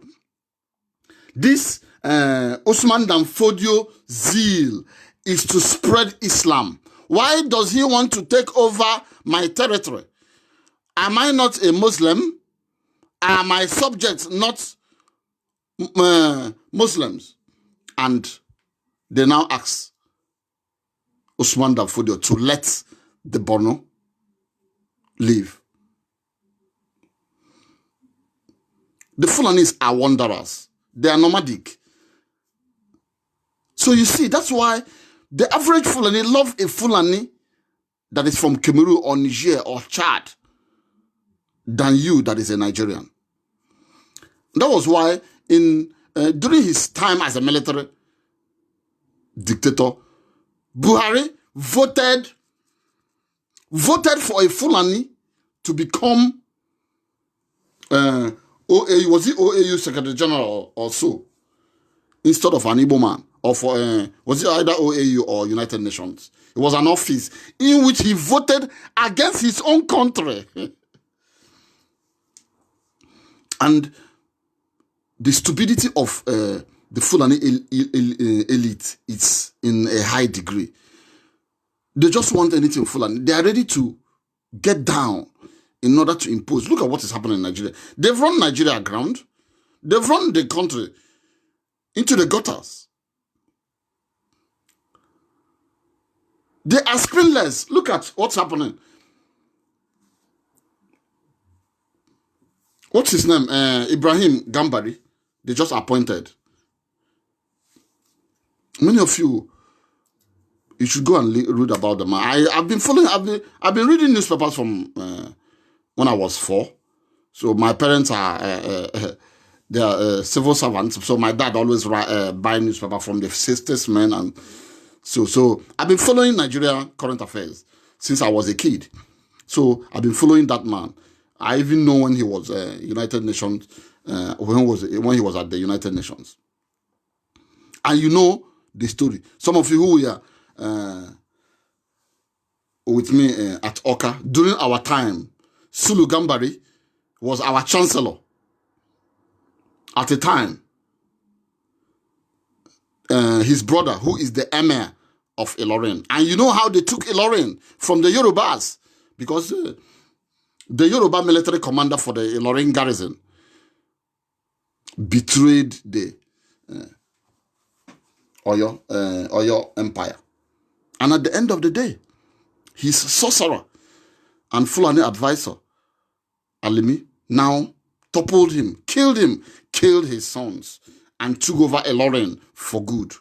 this Usman Danfodio zeal is to spread Islam, why does he want to take over my territory? Am I not a Muslim? Are my subjects not Muslims? And they now ask Usman Danfodio to let the Borno live. The Fulanis are wanderers. They are nomadic. So you see, that's why the average Fulani love a Fulani that is from Cameroon or Niger or Chad than you that is a Nigerian. That was why during his time as a military dictator, Buhari voted for a Fulani to become OAU, was it OAU Secretary General or so, instead of an Igbo man, or for was it either OAU or United Nations? It was an office in which he voted against his own country. And the stupidity of the Fulani elite is in a high degree. They just want anything Fulani. They are ready to get down in order to impose. Look at what is happening in Nigeria. They've run Nigeria aground. They've run the country into the gutters. They are screenless. Look at what's happening. What's his name? Ibrahim Gambari. They just appointed. Many of you should go and read about them. I've been following. I've been reading newspapers from when I was 4. So my parents are they are civil servants. So my dad always buy newspaper from the statesmen, and so I've been following Nigeria current affairs since I was a kid. So I've been following that man. I even know when he was United Nations, when he was at the United Nations. And you know the story. Some of you who were with me at Oka, during our time, Sulu Gambari was our chancellor at the time. His brother, who is the emir of Ilorin. And you know how they took Ilorin from the Yorubas, because the Yoruba military commander for the Ilorin garrison betrayed the Oyo Empire. And at the end of the day, his sorcerer and Fulani advisor, Alimi, now toppled him, killed his sons, and took over Ilorin for good.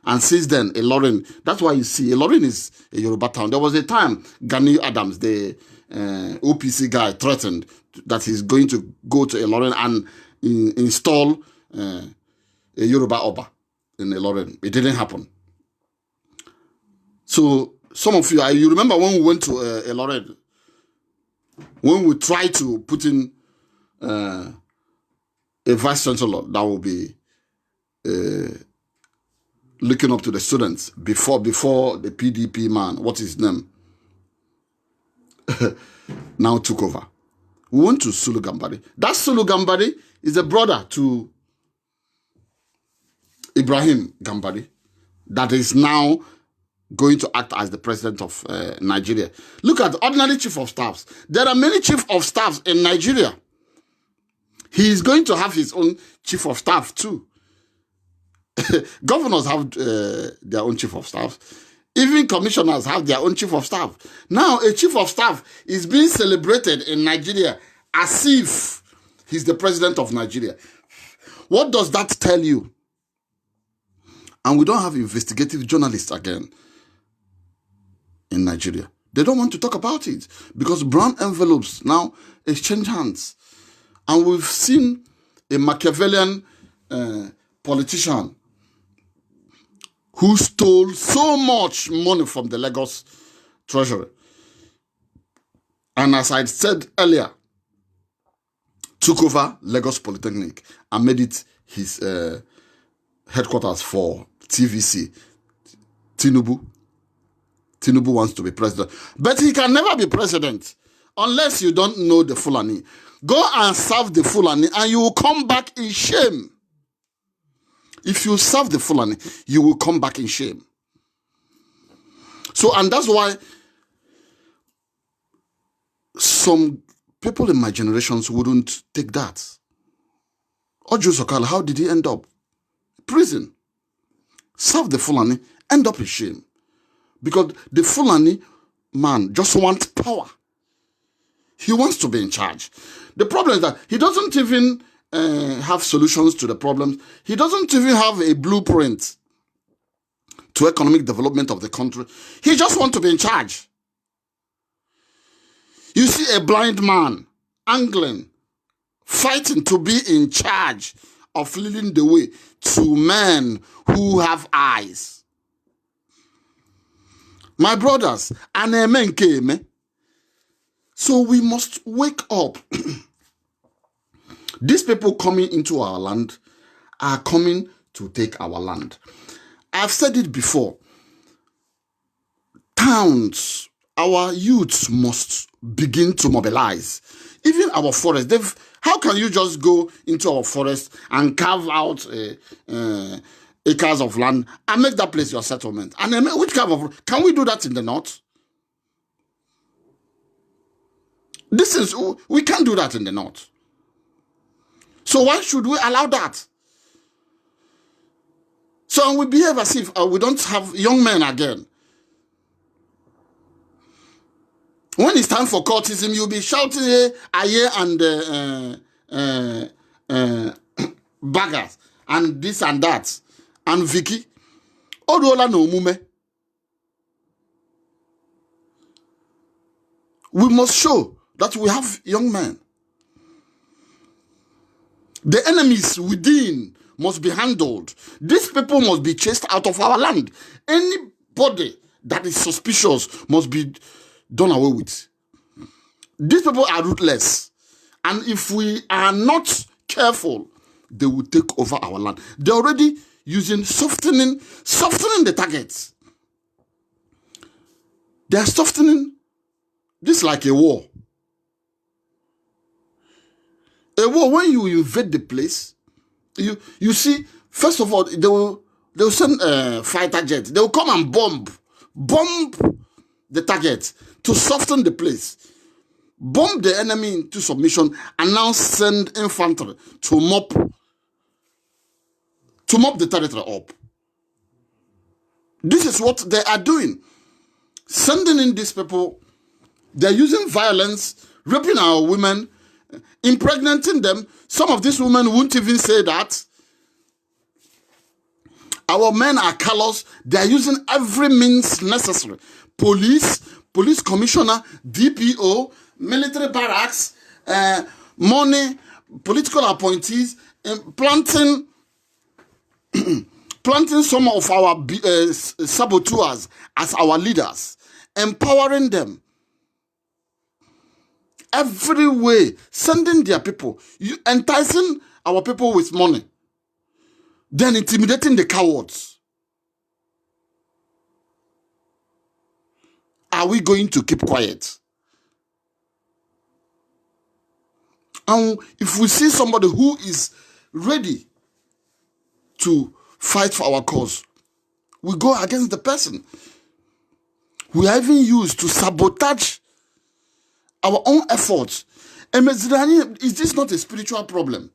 And since then, Ilorin, that's why you see, Ilorin is a Yoruba town. There was a time Gani Adams, the OPC guy, threatened that he's going to go to Ilorin and install a Yoruba Oba in Ilorin. It didn't happen. So some of you, you remember when we went to Elored, when we tried to put in a vice chancellor that will be looking up to the students before the PDP man, what's his name, now took over. We went to Sulu Gambari. That Sulu Gambari is a brother to Ibrahim Gambari that is now going to act as the president of Nigeria. Look at ordinary chief of staffs. There are many chief of staffs in Nigeria. He is going to have his own chief of staff too. Governors have their own chief of staff. Even commissioners have their own chief of staff. Now, a chief of staff is being celebrated in Nigeria as if he's the president of Nigeria. What does that tell you? And we don't have investigative journalists again in Nigeria. They don't want to talk about it because brown envelopes now exchange hands. And we've seen a Machiavellian politician who stole so much money from the Lagos treasury. And as I said earlier, took over Lagos Polytechnic and made it his headquarters for TVC. Tinubu wants to be president. But he can never be president unless you don't know the Fulani. Go and serve the Fulani and you will come back in shame. If you serve the Fulani, you will come back in shame. So, and that's why some people in my generations wouldn't take that. Ojo Sokala, how did he end up? Prison. Serve the Fulani, end up in shame. Because the Fulani man just wants power. He wants to be in charge. The problem is that he doesn't even have solutions to the problems. He doesn't even have a blueprint to economic development of the country. He just wants to be in charge. You see a blind man angling, fighting to be in charge of leading the way to men who have eyes. My brothers, an amen came. So we must wake up. These people coming into our land are coming to take our land. I've said it before. Towns, our youths must begin to mobilize. Even our forests. How can you just go into our forest and carve out acres of land and make that place your settlement? And then, which kind of, can we do that in the north? We can't do that in the north. So why should we allow that? So we behave as if we don't have young men again. When it's time for courtism, you'll be shouting aye and baggers and this and that and Vicky. Odola no mume. We must show that we have young men. The enemies within must be handled. These people must be chased out of our land. Anybody that is suspicious must be done away with. These people are ruthless. And if we are not careful, they will take over our land. They're already using softening the targets. They are softening. This is like a war. A war, when you invade the place, you see, first of all, they will send fighter jets. They will come and bomb the target to soften the place. Bomb the enemy into submission and now send infantry to mop the territory up. This is what they are doing. Sending in these people. They're using violence, raping our women, impregnating them. Some of these women won't even say that. Our men are callous. They are using every means necessary. Police commissioner, DPO, military barracks, money, political appointees, planting planting some of our saboteurs as our leaders, empowering them every way, sending their people, enticing our people with money, then intimidating the cowards. Are we going to keep quiet? And if we see somebody who is ready to fight for our cause, we go against the person. We are even used to sabotage our own efforts. Is this not a spiritual problem?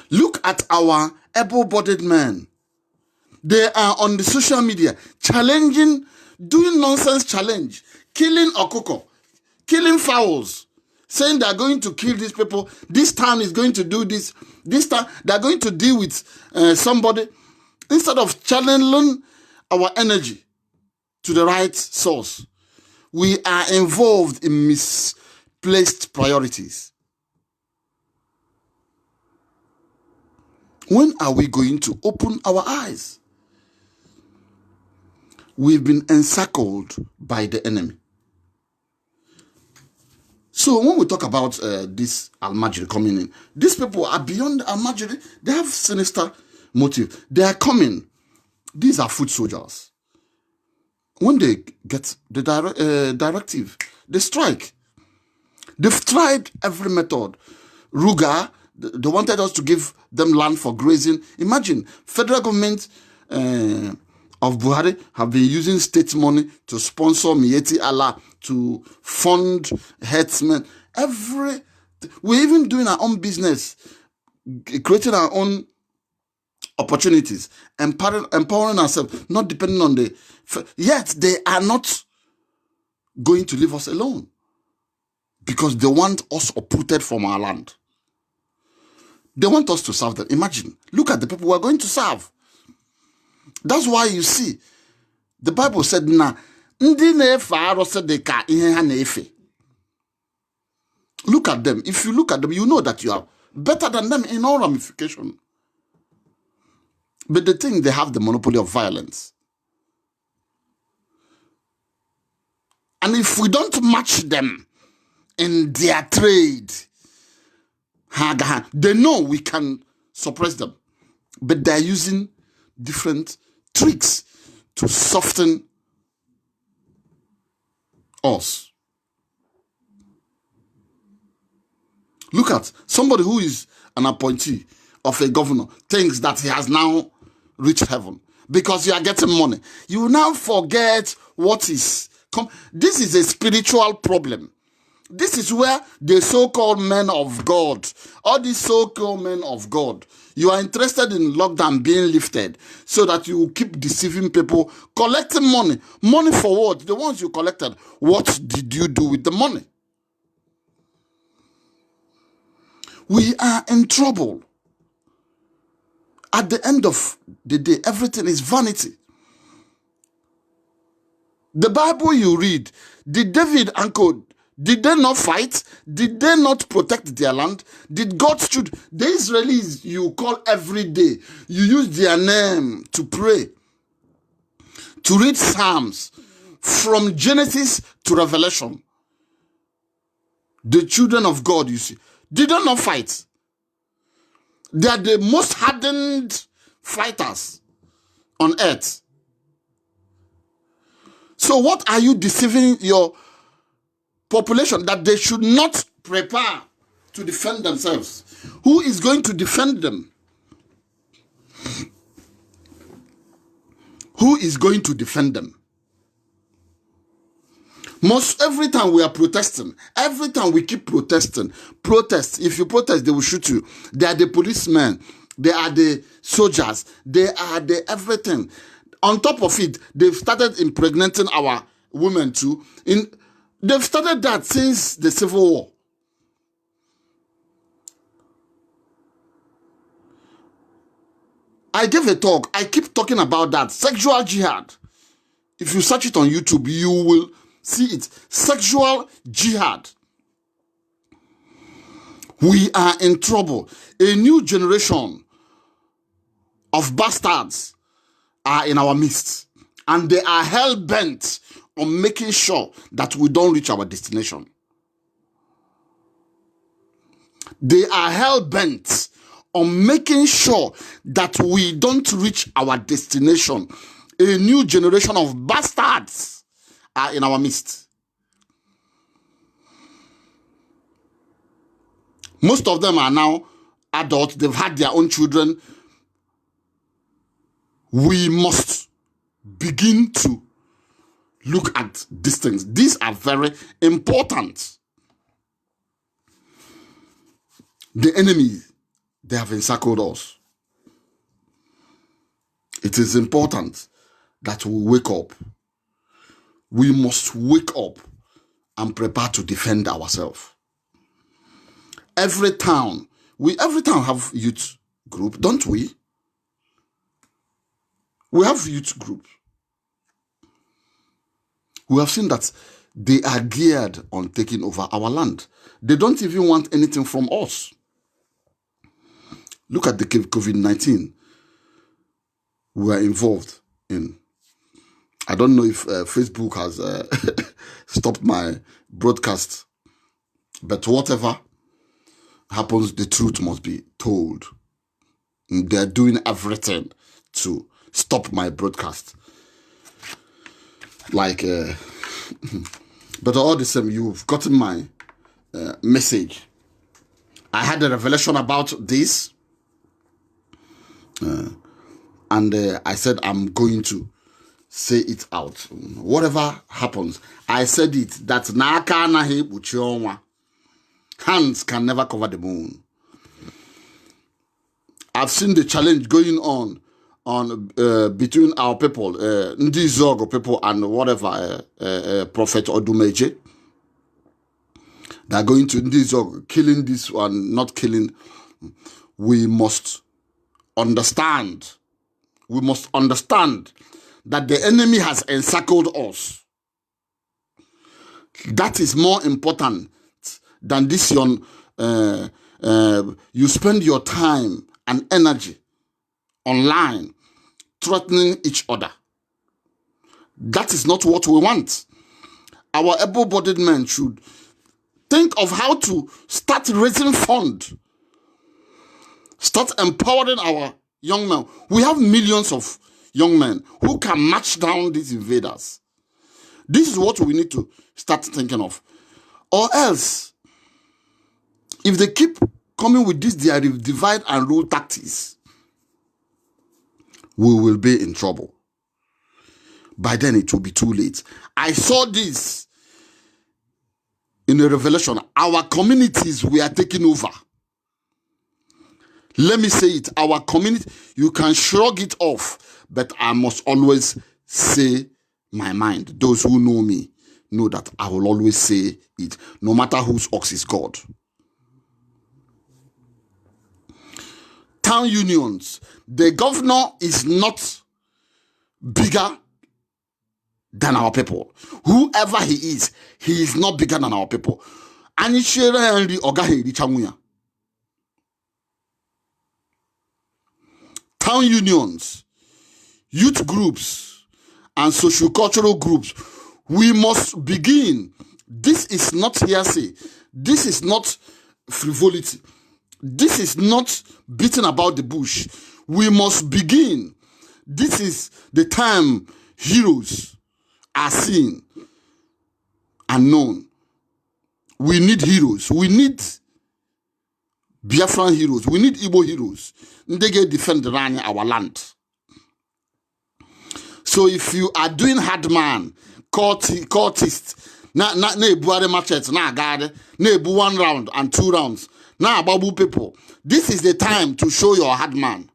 Look at our able-bodied men. They are on the social media challenging, doing nonsense challenge, killing okoko, killing fowls, saying they are going to kill these people. This town is going to do this. This time they are going to deal with somebody. Instead of channeling our energy to the right source, we are involved in misplaced priorities. When are we going to open our eyes? We've been encircled by the enemy. So when we talk about this Almajiri coming in, these people are beyond Almajiri. They have sinister motive. They are coming. These are foot soldiers. When they get the directive, they strike. They've tried every method. Ruga, they wanted us to give them land for grazing. Imagine, federal government of Buhari have been using state money to sponsor Mieti Allah, to fund herdsmen. We're even doing our own business, creating our own opportunities, empowering ourselves, not depending on the... Yet they are not going to leave us alone because they want us uprooted from our land. They want us to serve them. Imagine, look at the people we are going to serve. That's why you see, the Bible said, look at them. If you look at them, you know that you are better than them in all ramifications. But they think they have the monopoly of violence. And if we don't match them in their trade, they know we can suppress them. But they're using different tricks to soften us. Look at somebody who is an appointee of a governor, thinks that he has now reached heaven because you are getting money. You now forget what is. This is a spiritual problem. This is where the so-called men of God, all these so-called men of God, you are interested in lockdown being lifted so that you will keep deceiving people, collecting money. Money for what? The ones you collected, what did you do with the money? We are in trouble. At the end of the day, everything is vanity. The Bible you read, did David and Co, did they not fight? Did they not protect their land? Did God shoot? The Israelis you call every day, you use their name to pray, to read Psalms, from Genesis to Revelation. The children of God, you see, did they not fight? They are the most hardened fighters on earth. So what are you deceiving your population that they should not prepare to defend themselves? Who is going to defend them? Who is going to defend them? Every time we are protesting, every time we keep protesting, protest. If you protest, they will shoot you. They are the policemen. They are the soldiers. They are the everything. On top of it, they've started impregnating our women too. They've started that since the Civil War. I gave a talk. I keep talking about that. Sexual jihad. If you search it on YouTube, you will see it. Sexual jihad. We are in trouble. A new generation of bastards are in our midst, and they are hell-bent on making sure that we don't reach our destination. They are hell-bent on making sure that we don't reach our destination. A new generation of bastards are in our midst. Most of them are now adults. They've had their own children. We must begin to look at these things. These are very important. The enemy, they have encircled us. It is important that we wake up. We must wake up and prepare to defend ourselves. Every town have youth group, don't we? We have youth group. We have seen that they are geared on taking over our land. They don't even want anything from us. Look at the COVID-19 we are involved in. I don't know if Facebook has stopped my broadcast, but whatever happens, the truth must be told. They're doing everything to stop my broadcast. Like, but all the same, you've gotten my message. I had a revelation about this. And I said, I'm going to say it out. Whatever happens, I said it, that hands can never cover the moon. I've seen the challenge going on between our people, Ndi Zogo people and whatever, Prophet Odumeje. They're going to Ndi Zogo, killing this one, not killing. We must understand. We must understand that the enemy has encircled us. That is more important than this. You spend your time and energy online threatening each other. That is not what we want. Our able-bodied men should think of how to start raising funds. Start empowering our young men. We have millions of young men who can match down these invaders. This is what we need to start thinking of. Or else, if they keep coming with this, their divide and rule tactics, we will be in trouble. By then, it will be too late. I saw this in a revelation. Our communities were taken over. Let me say it, our community, you can shrug it off, but I must always say my mind. Those who know me know that I will always say it, no matter whose ox is God. Town unions, the governor is not bigger than our people. Whoever he is not bigger than our people. Town unions, youth groups, and social-cultural groups, we must begin. This is not hearsay. This is not frivolity. This is not beating about the bush. We must begin. This is the time heroes are seen and known. We need heroes. We need Biafran heroes. We need Igbo heroes. They get defend our land. So if you are doing hard man, courtist, na buare machete, na guard, na bu 1 round and 2 rounds, na babu people, this is the time to show your hard man.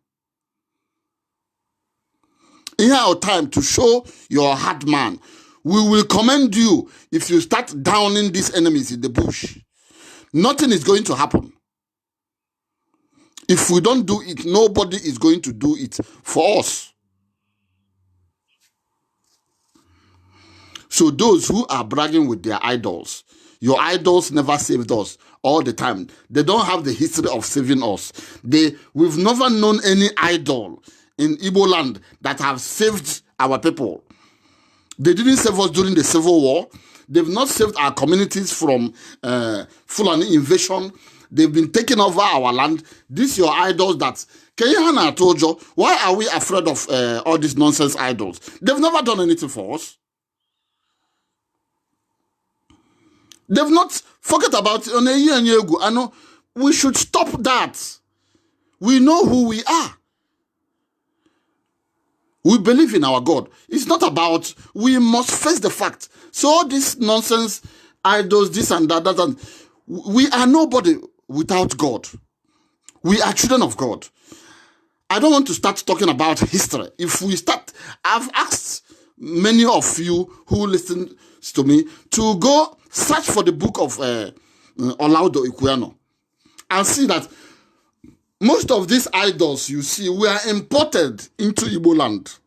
In our time to show your hard man. We will commend you if you start downing these enemies in the bush. Nothing is going to happen. If we don't do it, nobody is going to do it for us. So those who are bragging with their idols, your idols never saved us all the time. They don't have the history of saving us. We've never known any idol in Igbo land that have saved our people. They didn't save us during the Civil War. They've not saved our communities from Fulani invasion. They've been taking over our land. These your idols that... Kenyana told you, why are we afraid of all these nonsense idols? They've never done anything for us. They've not... Forget about it. I know we should stop that. We know who we are. We believe in our God. It's not about... We must face the fact. So all this nonsense, idols, this and that, and we are nobody without God. We are children of God. I don't want to start talking about history. If we start... I've asked many of you who listen to me to go search for the book of Olaudo Equiano and see that most of these idols you see were imported into Igbo land.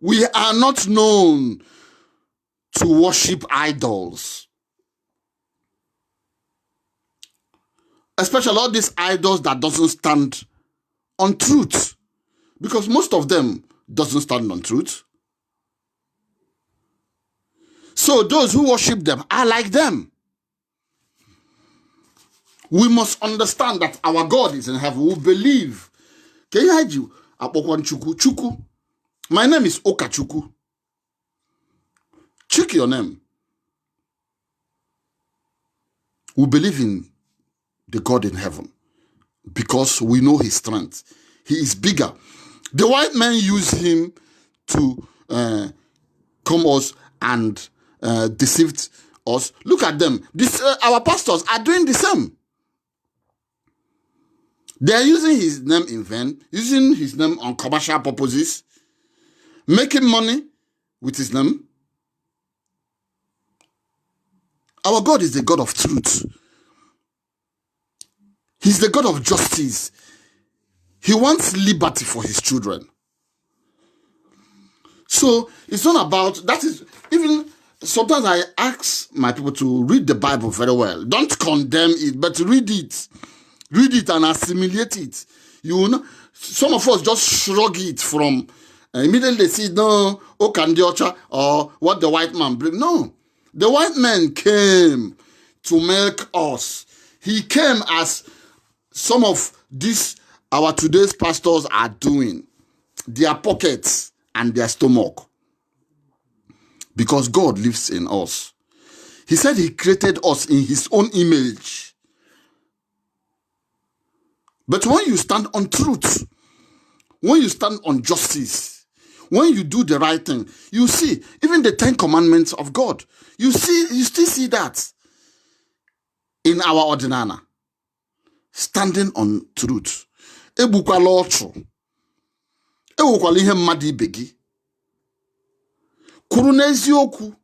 We are not known to worship idols. Especially all these idols that doesn't stand on truth. Because most of them doesn't stand on truth. So those who worship them are like them. We must understand that our God is in heaven. We believe. Can you hide you? Chukwu. My name is Ukachukwu. Check your name. We believe in the God in heaven because we know his strength. He is bigger. The white men use him to come us and deceive us. Look at them. Our pastors are doing the same. They are using his name in vain, using his name on commercial purposes, making money with his name. Our God is the God of truth. He's the God of justice. He wants liberty for his children. So it's not about, that is, even sometimes I ask my people to read the Bible very well. Don't condemn it, but read it. Read it and assimilate it. You know, some of us just shrug it from immediately see, no, Okandiocha, or what the white man bring. No, the white man came to make us. He came as some of these, our today's pastors are doing, their pockets and their stomach. Because God lives in us. He said he created us in his own image. But when you stand on truth, when you stand on justice, when you do the right thing, you see, even the 10 commandments of God, you still see that in our ordinana. Standing on truth. Ebukwala ọchụ. Ebukwala ihe mmadụ ibe gị. Kwuru n'eziokwu.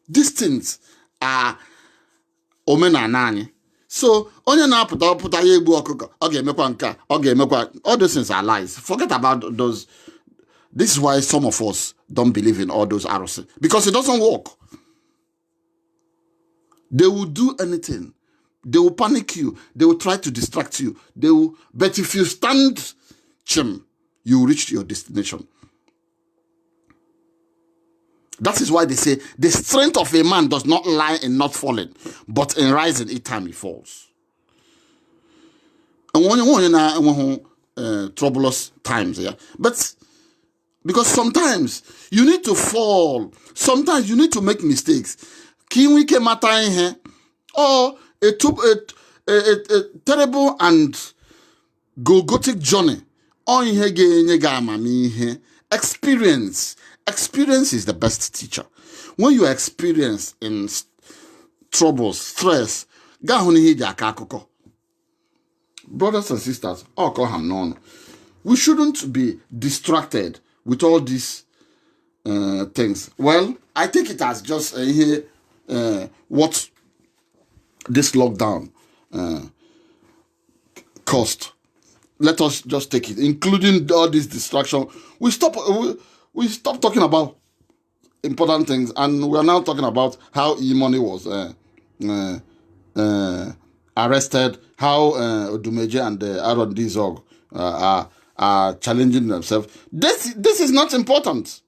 These things are omenala anyị. So, onye na-apụta ya egbu ọkụkọ, ọ ga-emekwa nke a, ọ ga-emekwa, all those things are lies. Forget about those. This is why some of us don't believe in all those arrows. Because it doesn't work. They will do anything. They will panic you. They will try to distract you. But if you stand firm, you will reach your destination. That is why they say the strength of a man does not lie in not falling, but in rising each time he falls. And when troublous times, yeah. But because sometimes you need to fall, sometimes you need to make mistakes. Can came at here, or a terrible and Golgothic journey. Experience is the best teacher. When you experience in troubles, stress, brothers and sisters, we shouldn't be distracted with all these things. Well, I take it as just what this lockdown cost. Let us just take it, including all this distraction. We stop talking about important things, and we are now talking about how E-Money was arrested, how Odumeje and Aaron Dizog are are challenging themselves. This is not important.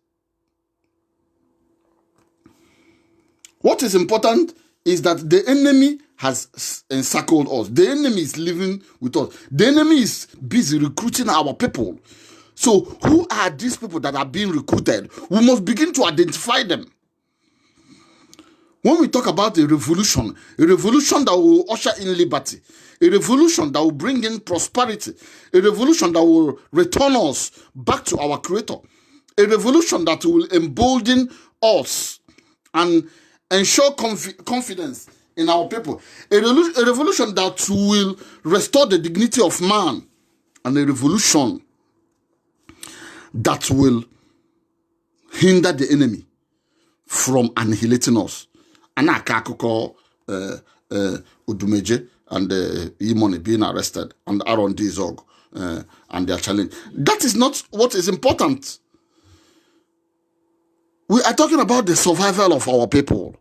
What is important is that the enemy has encircled us. The enemy is living with us. The enemy is busy recruiting our people. So who are these people that are being recruited? We must begin to identify them. When we talk about a revolution that will usher in liberty, a revolution that will bring in prosperity, a revolution that will return us back to our Creator, a revolution that will embolden us and ensure confidence in our people, a revolution that will restore the dignity of man, and a revolution that will hinder the enemy from annihilating us. Anaka akụkọ Udumeje and Imoni being arrested and Aaron Dizog and their challenge. That is not what is important. We are talking about the survival of our people.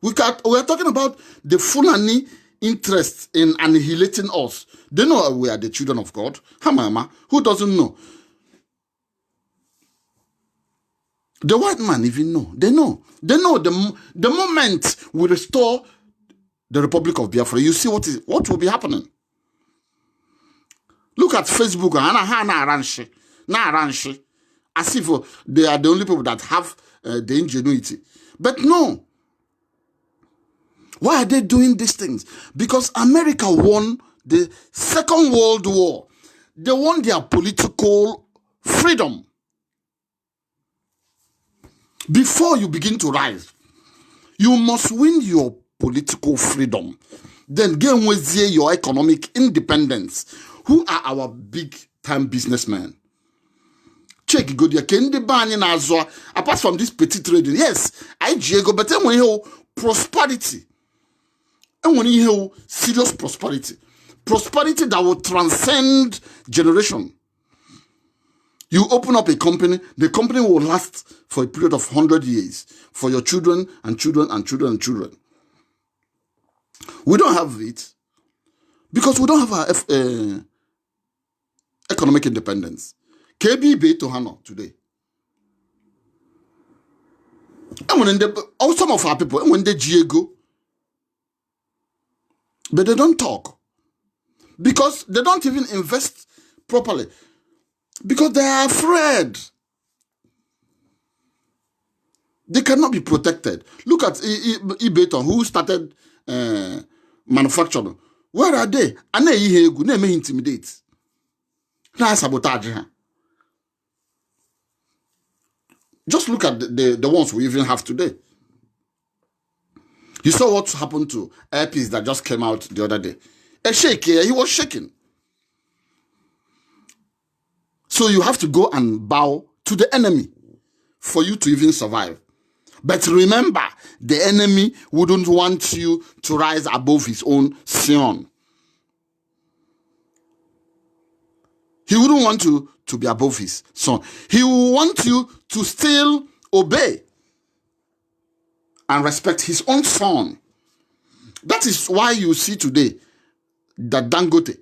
We are talking about the Fulani interest in annihilating us. They know we are the children of God. Hamama, who doesn't know? The white man even know. They know. They know the moment we restore the Republic of Biafra, you see what will be happening. Look at Facebook. As if they are the only people that have the ingenuity. But no. Why are they doing these things? Because America won the Second World War. They won their political freedom. Before you begin to rise, you must win your political freedom. Then gain with your economic independence. Who are our big-time businessmen? Check go there. Apart from this petty trading, yes, go, but then when you prosperity, and when you serious prosperity that will transcend generation. You open up a company, the company will last for a period of 100 years for your children and children and children and children. We don't have it because we don't have our economic independence. KB Beto Hano today. And when some of our people, when they go, but they don't talk because they don't even invest properly. Because they are afraid. They cannot be protected. Look at Ibeton, who started manufacturing. Where are they? And they may intimidate. Now sabotage. Just look at the ones we even have today. You saw what happened to Airpiece that just came out the other day. A shake here, he was shaking. So you have to go and bow to the enemy for you to even survive. But remember, the enemy wouldn't want you to rise above his own Sion. He wouldn't want you to be above his son. He will want you to still obey and respect his own son. That is why you see today that Dangote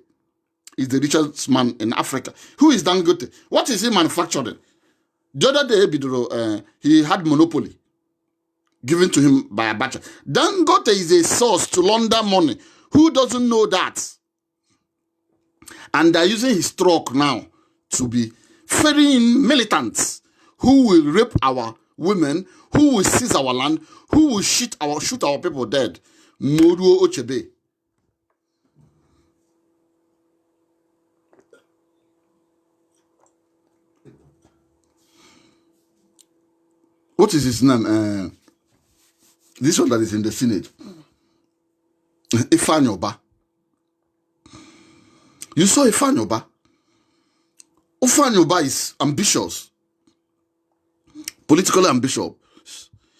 is the richest man in Africa. Who is Dangote? What is he manufacturing? The other day, he had monopoly given to him by Abacha. Dangote is a source to launder money. Who doesn't know that? And they're using his truck now to be ferrying militants who will rape our women, who will seize our land, who will shoot our people dead. Moruo Ochebe. What is his name? This one that is in the Senate. Ifeanyi Oba. You saw Ifeanyi Oba. Ifeanyi Oba is ambitious. Politically ambitious.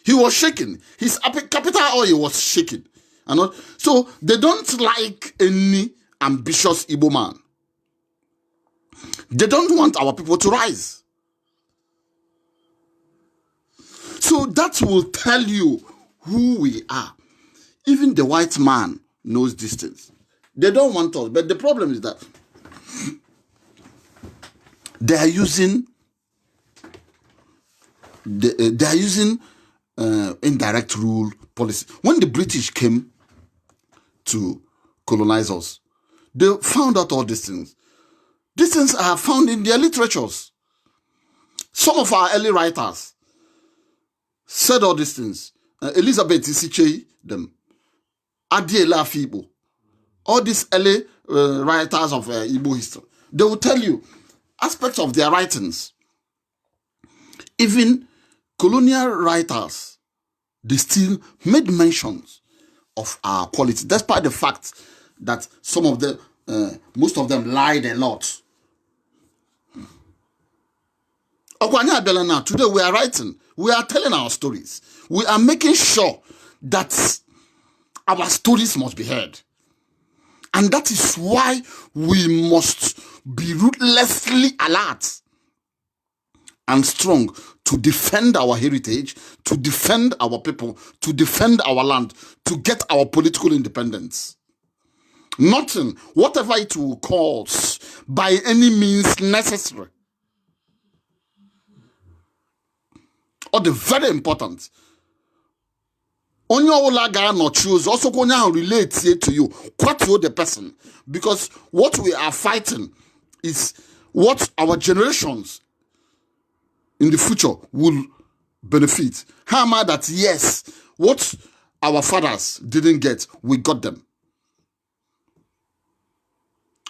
He was shaking. His capital oil was shaking. So they don't like any ambitious Igbo man. They don't want our people to rise. So that will tell you who we are. Even the white man knows these things. They don't want us. But the problem is that They are using indirect rule policy. When the British came to colonize us, they found out all these things. These things are found in their literatures. Some of our early writers said all these things. Elizabeth Isichei, them. Adiela Fibo. All these early writers of Igbo history. They will tell you aspects of their writings. Even colonial writers, they still made mentions of our quality, despite the fact that some of them, most of them lied a lot. Today we are writing, we are telling our stories. We are making sure that our stories must be heard. And that is why we must be ruthlessly alert and strong to defend our heritage, to defend our people, to defend our land, to get our political independence. Nothing, whatever it will cause, by any means necessary. Or the very important. Onyo olaga no choose also konya relate to you, quite the person, because what we are fighting is what our generations in the future will benefit. How am I that yes, what our fathers didn't get, we got them.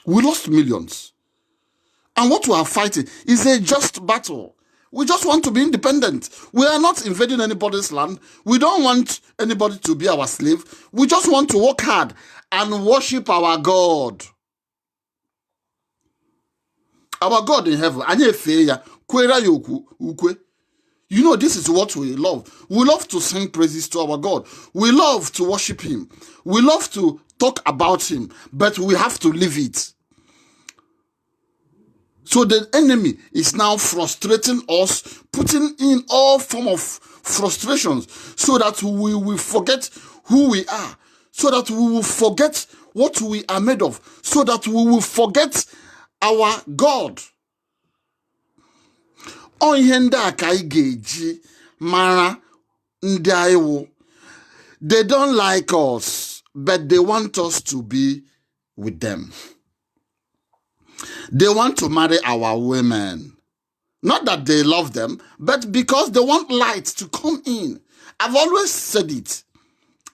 We lost millions. And what we are fighting is a just battle. We just want to be independent. We are not invading anybody's land. We don't want anybody to be our slave. We just want to work hard and worship our God. Our God in heaven. You know, this is what we love. We love to sing praises to our God. We love to worship him. We love to talk about him, but we have to live it. So the enemy is now frustrating us, putting in all form of frustrations so that we will forget who we are, so that we will forget what we are made of, so that we will forget our God. They don't like us, but they want us to be with them. They want to marry our women. Not that they love them, but because they want light to come in. I've always said it.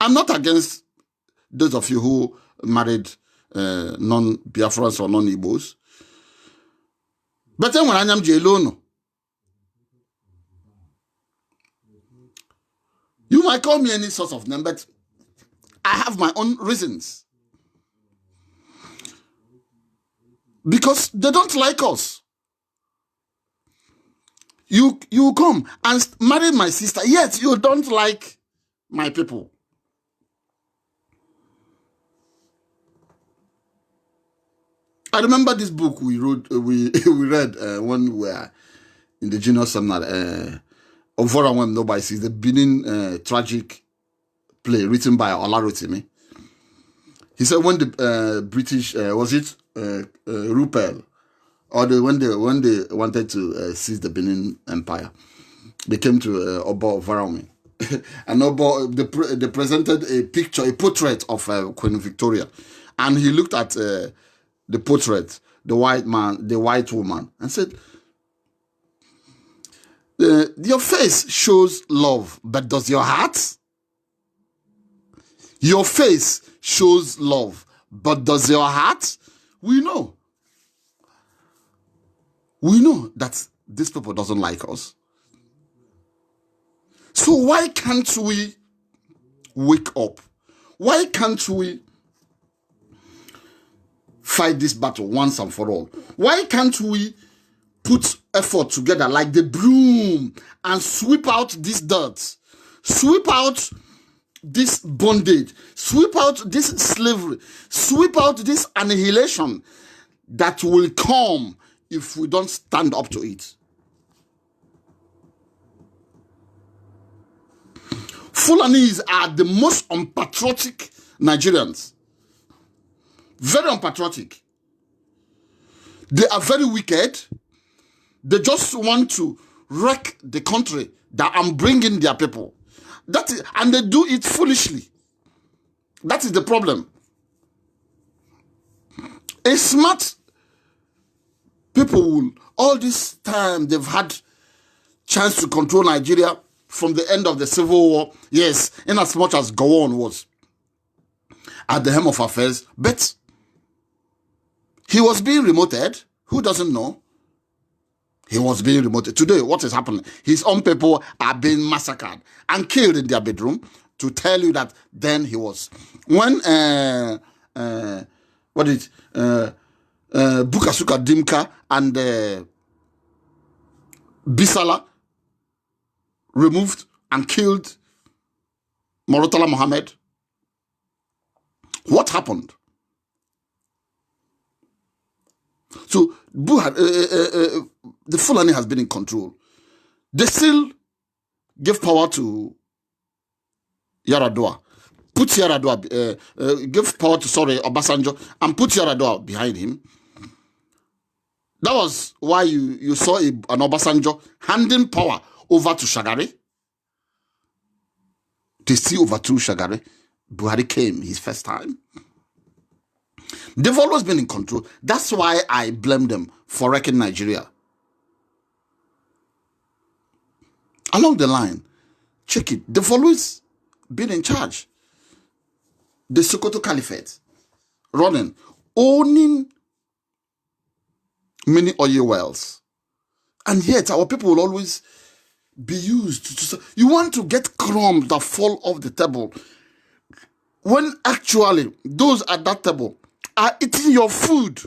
I'm not against those of you who married non-Biafrans or non-Igbos. But then when I am Jelono, you might call me any sort of name, but I have my own reasons. Because they don't like us. You come and marry my sister, yet you don't like my people. I remember this book we read when we were in the junior seminar. Ovora when nobody sees the Benin tragic play written by Olarotimi. He said when the British was it Rupel, or when they wanted to seize the Benin Empire, they came to Obo Varami, and Obo they presented a portrait of Queen Victoria, and he looked at the portrait, the white woman, and said, "Your face shows love, but does your heart? Your face shows love, but does your heart?" We know that this people doesn't like us. So why can't we wake up? Why can't we fight this battle once and for all? Why can't we put effort together like the broom and sweep out this dirt, sweep out this bondage, sweep out this slavery, sweep out this annihilation that will come if we don't stand up to it? Fulanis are the most unpatriotic Nigerians. Very unpatriotic. They are very wicked. They just want to wreck the country that I'm bringing their people. And they do it foolishly. That is the problem. A smart people will, all this time they've had chance to control Nigeria from the end of the Civil War. Yes, in as much as Gowon was at the helm of affairs, but he was being remoted. Who doesn't know? He was being remoted. Today, what is happening? His own people are being massacred and killed in their bedroom, to tell you that then he was. When, Bukasuka Dimka and Bisala removed and killed Morotala Mohammed, what happened? So the Fulani has been in control. They still give power to Yaradua, put Yaradua, give power to Obasanjo, and put Yaradua behind him. That was why you saw an Obasanjo handing power over to Shagari. They still overthrew Shagari. Buhari came his first time. They've always been in control. That's why I blame them for wrecking Nigeria. Along the line, check it. They've always been in charge. The Sokoto Caliphate, running, owning many oil wells. And yet our people will always be used to... You want to get crumbs that fall off the table, when actually those at that table are eating your food.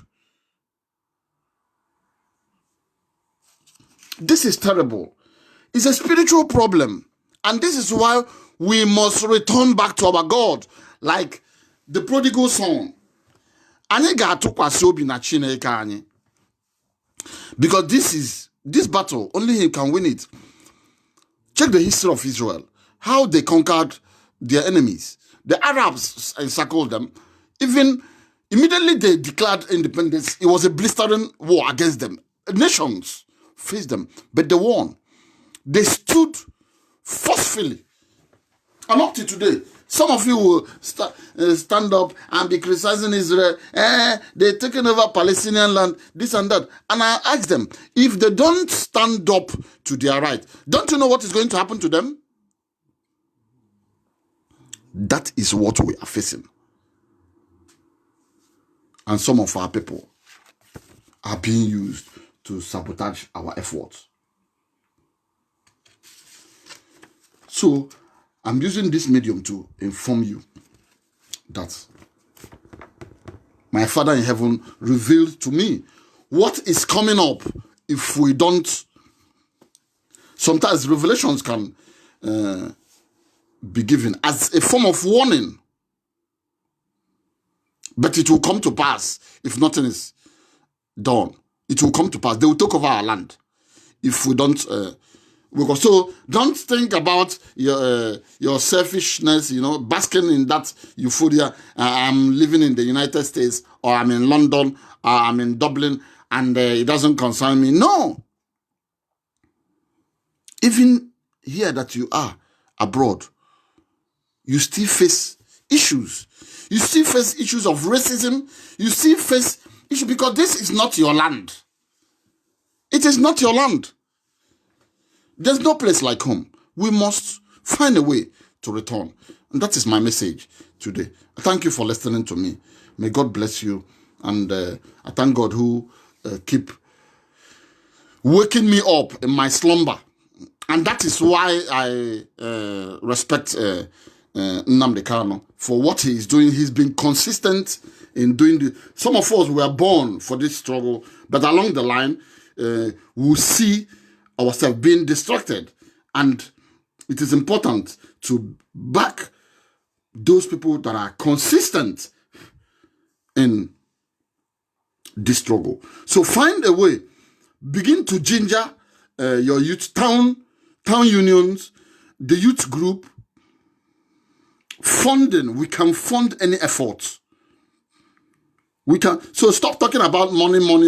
This is terrible. It's a spiritual problem. And this is why we must return back to our God, like the prodigal son. Because this battle, only him can win it. Check the history of Israel, how they conquered their enemies. The Arabs encircled them. Even immediately they declared independence, it was a blistering war against them. Nations faced them, but they won. They stood forcefully. And up to today, some of you will stand up and be criticizing Israel. They're taking over Palestinian land, this and that. And I ask them, if they don't stand up to their right, don't you know what is going to happen to them? That is what we are facing. And some of our people are being used to sabotage our efforts. So, I'm using this medium to inform you that my Father in heaven revealed to me what is coming up if we don't. Sometimes revelations can be given as a form of warning, but it will come to pass if nothing is done. It will come to pass. They will take over our land if we don't. So don't think about your selfishness, basking in that euphoria. I'm living in the United States, or I'm in London, or I'm in Dublin, and it doesn't concern me. No. Even here that you are abroad, you still face issues. You still face issues of racism. You still face issues because this is not your land. It is not your land. There's no place like home. We must find a way to return. And that is my message today. Thank you for listening to me. May God bless you. And I thank God who keep waking me up in my slumber. And that is why I respect Nnamdi Kanu for what he is doing. He's been consistent in doing this. Some of us were born for this struggle, but along the line, we'll see ourselves being distracted. And it is important to back those people that are consistent in this struggle. So find a way. Begin to ginger your youth, town unions, the youth group. Funding. We can fund any effort. We can, so stop talking about money when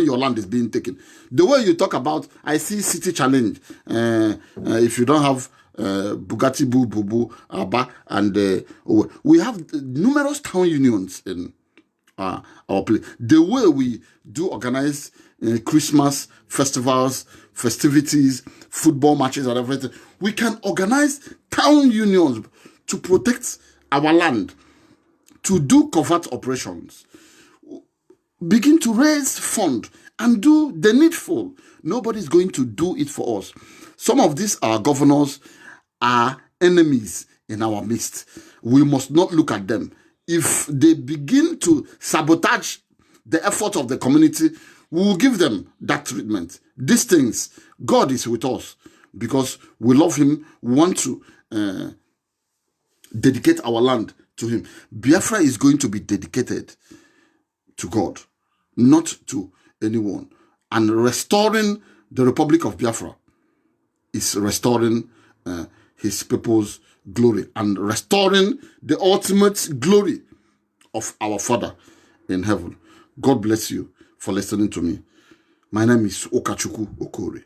your land is being taken. The way you talk about, I see city challenge. If you don't have Bugatti Boo Boo Boo Abba, and we have numerous town unions in our place. The way we do organize Christmas festivals, festivities, football matches, and everything, we can organize town unions to protect our land, to do covert operations, begin to raise fund and do the needful. Nobody's going to do it for us. Some of these our governors are enemies in our midst. We must not look at them. If they begin to sabotage the effort of the community, we will give them that treatment. These things, God is with us because we love him. We want to dedicate our land to him. Biafra is going to be dedicated to God, not to anyone. And restoring the Republic of Biafra is restoring his people's glory and restoring the ultimate glory of our Father in heaven. God bless you for listening to me. My name is Ukachukwu Okorie.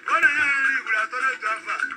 What are you